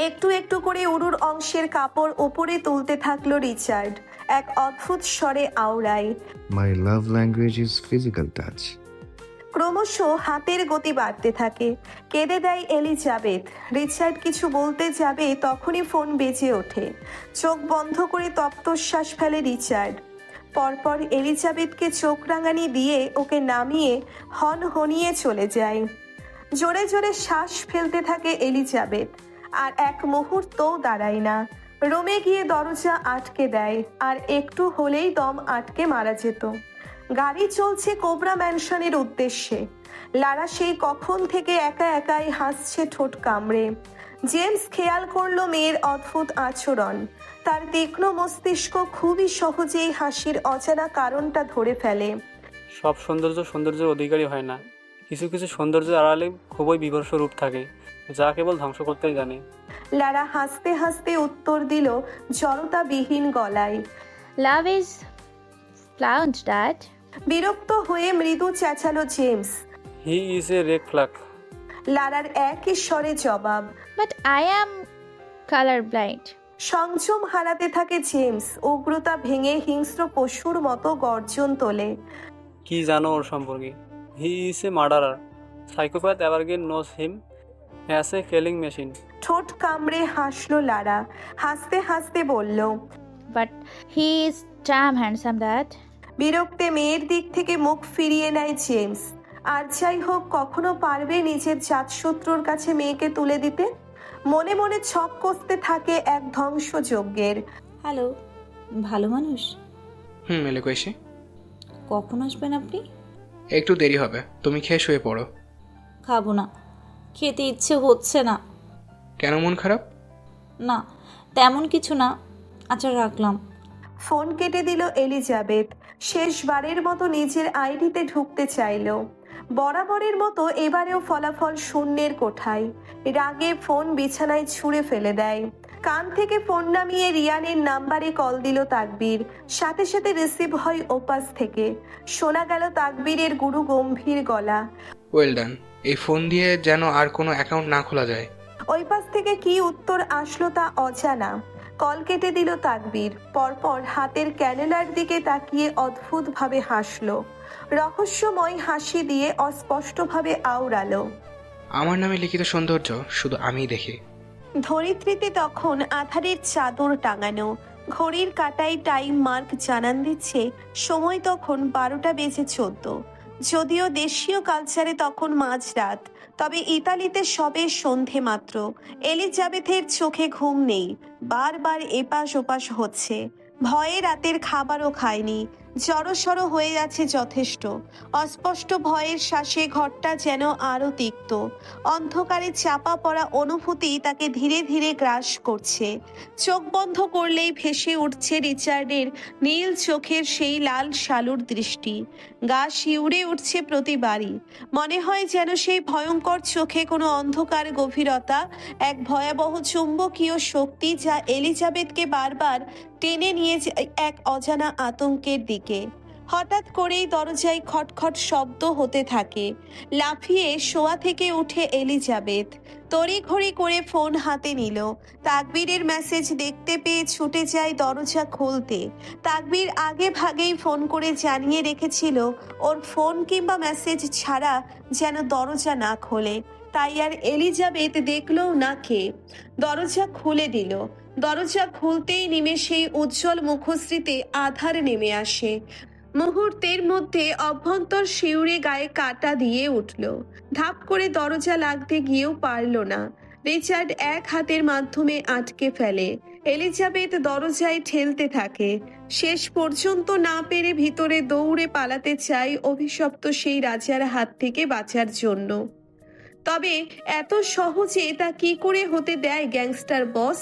একটু একটু করে উরুর অংশের কাপড় উপরে তুলতে থাকলো রিচার্ড, এক অদ্ভুত স্বরে আওড়ায়। My love language is physical touch. ক্রমশ হাতের গতি বাড়তে থাকে। কেঁদে দেয় এলিজাবেথ। রিচার্ড কিছু বলতে যাবে তখনই ফোন বেজে ওঠে। চোখ বন্ধ করে তপ্তশ্বাস ফেলে রিচার্ড। পরপর এলিজাবেথকে চোখ রাঙানি দিয়ে ওকে নামিয়ে হনহনিয়ে চলে যায়। জোরে জোরে শ্বাস ফেলতে থাকে এলিজাবেথ, আর এক মুহূর্তও দাঁড়ায় না। রুমে গিয়ে দরজা আটকে দেয়, আর একটু হলেই দম আটকে মারা যেত। গাড়ি চলছে কোবরা ম্যানশনের উদ্দেশ্যে। লারা সেই কখন থেকে একা একাই হাসছে ঠোঁট কামড়ে। জেমস খেয়াল করলো মেয়ের অদ্ভুত আচরণ। তার তীক্ষ্ণ মস্তিষ্ক খুবই সহজেই হাসির অজানা কারণটা ধরে ফেলে। সব সৌন্দর্যের অধিকারী হয় না। কিছু কিছু সৌন্দর্যের আড়ালে খুবই বিভৎস রূপ থাকে, যা কেবল ধ্বংস করতেই জানে। লারা হাসতে হাসতে উত্তর দিল জড়তাবিহীন গলায়। Love is plant dad. বিরক্ত হয়ে মৃদু চেঁচালো James. He is a red flag. লারার একই স্বরে জবাব। But I am colour blind. সংযম হারাতে থাকে জেমস। উগ্রতা ভেঙে হিংস্র পশুর মতো গর্জন তোলে। কি জানো ওর সম্পর্কে? He is a murderer. Psychopath evergreen knows him as a killing machine. ঠোঁট কামড়ে হাসলো লারা। হাসতে হাসতে বলল, but he is damn handsome dad. বিরক্তে মেয়ের দিক থেকে মুখ ফিরিয়ে নেয় জেমস। আর যাই হোক, কখনো পারবে নিজের জাতশত্রুর কাছে মেয়েকে তুলে দিতে? মনে মনে ছক কষতে থাকে এক ধ্বংসযজ্ঞের। হ্যালো, ভালো মানুষ। এলে কইসি। কখন আসবেন আপনি? একটু দেরি হবে, তুমি খেয়ে শুয়ে পড়ো। খাবো না, খেতে ইচ্ছে হচ্ছে না। কেন, মন খারাপ? না, তেমন কিছু না। আচ্ছা, রাখলাম। ফোন কেটে দিল এলিজাবেথ। শেষবারের মতো নিজের আইডিতে ঢুকতে চাইল। বরাবরের মতো এবারেও ফলাফল শূন্যের কোঠায়। রাগে ফোন বিছানায় ছুঁড়ে ফেলে দেয়। কান থেকে ফোন নামিয়ে রিয়ানের নাম্বারে কল দিল তাকবীর। সাথে সাথে রিসিভ হয় ওপাশ থেকে। শোনা গেল তাকবীরের গুরু গম্ভীর গলা। Well done. এই ফোন দিয়ে যেন আর কোনো অ্যাকাউন্ট না খোলা যায়। ওই পাশ থেকে কি উত্তর আসলো তা অজানা। কল কেটে দিল তাকবীর। পরপর হাতের ক্যানেলার দিকে তাকিয়ে অদ্ভুতভাবে হাসলো। রহস্যময় হাসি দিয়ে অস্পষ্টভাবে আওড়ালো। আমার নামে লিখিত সৌন্দর্য শুধু আমিই দেখি। ধরিত্রীতে তখন আধারের চাদর টাঙানো। ঘড়ির কাঁটায় টাইম মার্ক জানান দিচ্ছে সময় তখন 12টা বেজে 14। যদিও দেশীয় কালচারে তখন মাঝরাত, তবে ইতালিতে সবে সন্ধে মাত্র। এলিজাবেথের চোখে ঘুম নেই, বারবার এপাশ ওপাশ হচ্ছে। ভয়ে রাতের খাবারও খায়নি, জড়সড় হয়ে আছে যথেষ্ট। অস্পষ্ট ভয়ের শ্বাসে ঘরটা যেন আরো তিক্ত। অন্ধকারে চাপা পড়া অনুভূতি তাকে ধীরে ধীরে গ্রাস করছে। চোখ বন্ধ করলেই ভেসে উঠছে রিচার্ডের নীল চোখের সেই লাল শালুর দৃষ্টি। গা শিউরে উঠছে প্রতিবারই। মনে হয় যেন সেই ভয়ঙ্কর চোখে কোনো অন্ধকার গভীরতা, এক ভয়াবহ চুম্বকীয় শক্তি যা এলিজাবেথকে বারবার টেনে নিয়ে যায় এক অজানা আতঙ্কের দিকে। হঠাৎ করেই দরজায় খটখট শব্দ হতে থাকে। লাফিয়ে শোয়া থেকে উঠে এলিজাবেথ তড়িঘড়ি করে ফোন হাতে নিল। তাকবীরের মেসেজ দেখতে পেয়ে ছুটে যায় দরজা খুলতে। তাকবীর আগে ভাগেই ফোন করে জানিয়ে রেখেছিল ওর ফোন কিংবা মেসেজ ছাড়া যেন দরজা না খোলে। তাই আর এলিজাবেথ দেখলও না কে। দরজা খুলে দিল। দরজা খুলতেই নিমেষেই উজ্জ্বল মুখশ্রীতে আধার নেমে আসে। মুহূর্তের মধ্যে অভ্যন্তর শিউরে গায়ে কাটা দিয়ে উঠল। ধাপ করে দরজা লাগতে গিয়েও পারল না। রিচার্ড এক হাতের মাধ্যমে আটকে ফেলে। এলিজাবেথ দরজায় ঠেলতে থাকে। শেষ পর্যন্ত না পেরে ভিতরে দৌড়ে পালাতে চায় অভিশপ্ত সেই রাজার হাত থেকে বাঁচার জন্য। তবে এত সহজে তা কি করে হতে দেয় গ্যাংস্টার বস?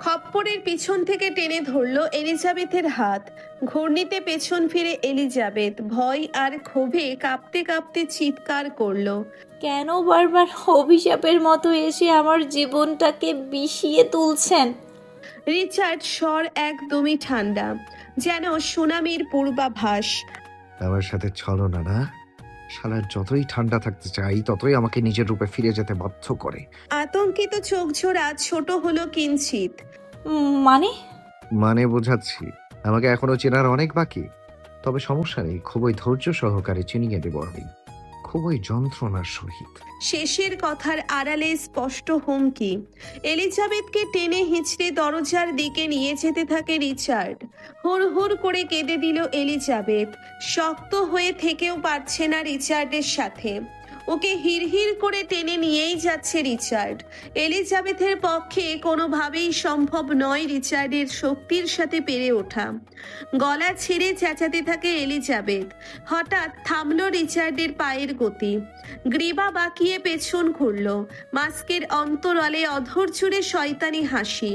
খপ্পরের পিছন থেকে টেনে ধরল এলিজাবেথের হাত। ঘূর্ণিতে পেছন ফিরে এলিজাবেথ ভয় আর ক্ষোভে কাঁপতে কাঁপতে চিৎকার করলো। কেন বারবার অভিশাপের মতো এসে আমার জীবনটাকে বিষিয়ে তুলছেন? রিচার্ড স্বর একদমই ঠান্ডা, যেন সুনামির পূর্বাভাস। আমার সাথে ছলনা না, শালার যতই ঠান্ডা থাকতে চাই ততই আমাকে নিজের রূপে ফিরে যেতে বাধ্য করে। আতঙ্কিত চোখ জোড়া ছোট হলো কিঞ্চিত। মানে বোঝাচ্ছি, আমাকে এখনো চেনার অনেক বাকি। তবে সমস্যা নেই, খুবই ধৈর্য সহকারে চিনিয়ে দেব আমি, খুবই যন্ত্রণার সহিত। শেষের কথার আড়ালে স্পষ্ট হুমকি। এলিজাবেথকে টেনে হিঁচড়ে দরজার দিকে নিয়ে যেতে থাকে রিচার্ড। হুড় হুড় করে কেঁদে দিল এলিজাবেথ। শক্ত হয়ে থেকেও পারছে না রিচার্ডের সাথে। ওকে হিড়হিড় করে টেনে নিয়েই যাচ্ছে রিচার্ড। এলিজাবেথের পক্ষে কোনোভাবেই সম্ভব নয় রিচার্ডের শক্তির সাথে পেরে ওঠা। গলা ছেড়ে চেঁচাতে থাকে এলিজাবেথ। হঠাৎ থামলো রিচার্ডের পায়ের গতি। গ্রীবা বাঁকিয়ে পেছন ঘুরল। মাস্কের অন্তরালে অধর জুড়ে শয়তানি হাসি।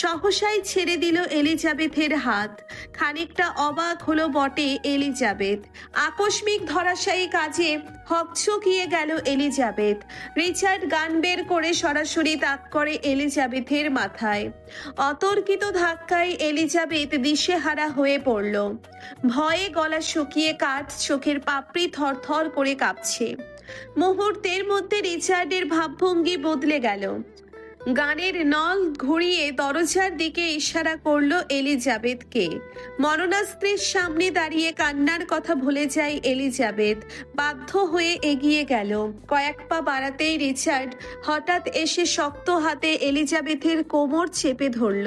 সহসাই ছেড়ে দিল এলিজাবেথের হাত। খানিকটা অবাক হলো বটে এলিজাবেথ। আকস্মিক ধরাশায়ী কাজে হকচকিয়ে গেল এলিজাবেথ। রিচার্ড গান বের করে সরাসরি তাক করে এলিজাবেথের মাথায়। অতর্কিত ধাক্কায় এলিজাবেথ দিশেহারা হয়ে পড়ল। ভয়ে গলা শুকিয়ে কাঠ, চোখের পাপড়ি থরথর করে কাঁপছে। মুহূর্তের মধ্যে রিচার্ডের ভাবভঙ্গি বদলে গেল। গানের নল ঘুরিয়ে দরজার দিকে ইশারা করলো এলিজাবেথকে। মরণাস্ত্রের সামনে দাঁড়িয়ে কান্নার কথা ভুলে যায় এলিজাবেথ। বাধ্য হয়ে এগিয়ে গেল। কয়েক পা বাড়াতেই রিচার্ড হঠাৎ এসে শক্ত হাতে এলিজাবেথের কোমর চেপে ধরল।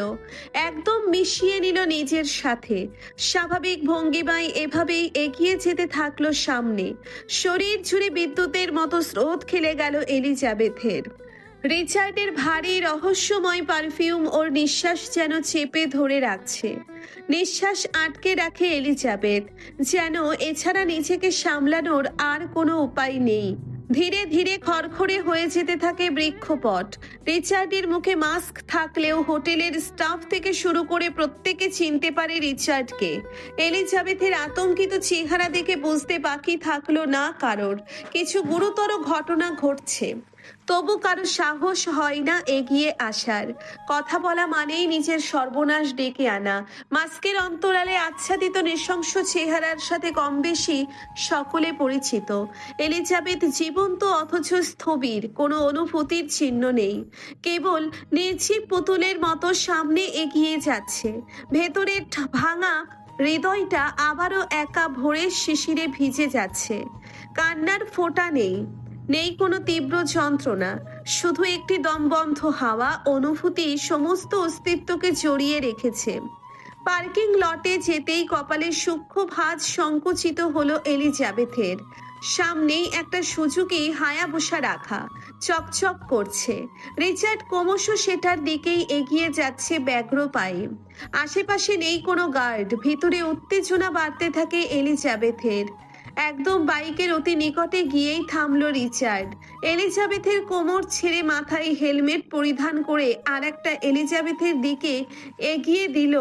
একদম মিশিয়ে নিল নিজের সাথে। স্বাভাবিক ভঙ্গিমায় এভাবেই এগিয়ে যেতে থাকলো সামনে। শরীর জুড়ে বিদ্যুতের মতো স্রোত খেলে গেল এলিজাবেথের। রিচার্ডের ভারী রহস্যময় পারফিউম ওর নিঃশ্বাস যেন চেপে ধরে রাখছে। নিঃশ্বাস আটকে রাখে এলিজাবেথ, যেন এছাড়া নিজেকে সামলানোর আর কোনো উপায় নেই। ধীরে ধীরে খড়খড়ে হয়ে যেতে থাকে বৃক্ষপট। রিচার্ডের মুখে মাস্ক থাকলেও হোটেলের স্টাফ থেকে শুরু করে প্রত্যেকে চিনতে পারে রিচার্ডকে। এলিজাবেথের আতঙ্কিত চেহারা দেখে বুঝতে বাকি থাকলো না কারোর, কিছু গুরুতর ঘটনা ঘটছে। তবু কারো সাহস হয় না এগিয়ে আসার। কথা বলা মানেই নিজের সর্বনাশ ডেকে আনা। মাস্কের অন্তরালে আচ্ছাদিত নৃশংস চেহারার সাথে কম বেশি সকলে পরিচিত। এলিজাবেথ জীবন্ত অথচ স্থবির, কোনো অনুভূতির চিহ্ন নেই, কেবল নির্জীব পুতুলের মতো সামনে এগিয়ে যাচ্ছে। ভেতরের ভাঙা হৃদয়টা আবারও একা ভোরের শিশিরে ভিজে যাচ্ছে। কান্নার ফোঁটা নেই, নেই কোনো তীব্র যন্ত্রণা, শুধু একটি দমবন্ধ হাওয়া অনুভূতি সমস্ত অস্তিত্বকে জড়িয়ে রেখেছে। পার্কিং লটে যেতেই কপালে সূক্ষ্ম ভাঁজ সংকুচিত হলো এলিজাবেথের। সামনেই একটা সুজুকি হায়াবুসা রাখা, চকচক করছে। রিচার্ড ক্রমশ সেটার দিকেই এগিয়ে যাচ্ছে ব্যগ্র পায়ে। আশেপাশে নেই কোনো গার্ড, ভিতরে উত্তেজনা বাড়তে থাকে এলিজাবেথের। একদম বাইকের অতি নিকটে গিয়েই থামলো রিচার্ড। এলিজাবেথের কোমর ছেড়ে মাথায় হেলমেট পরিধান করে আর একটা এলিজাবেথের দিকে এগিয়ে দিল।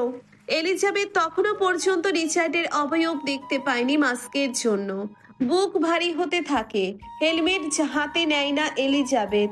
এলিজাবেথ তখনও পর্যন্ত রিচার্ডের অবয়ব দেখতে পায়নি মাস্কের জন্য। বুক ভারী হতে থাকে। হেলমেট হাতে নেয় না এলিজাবেথ,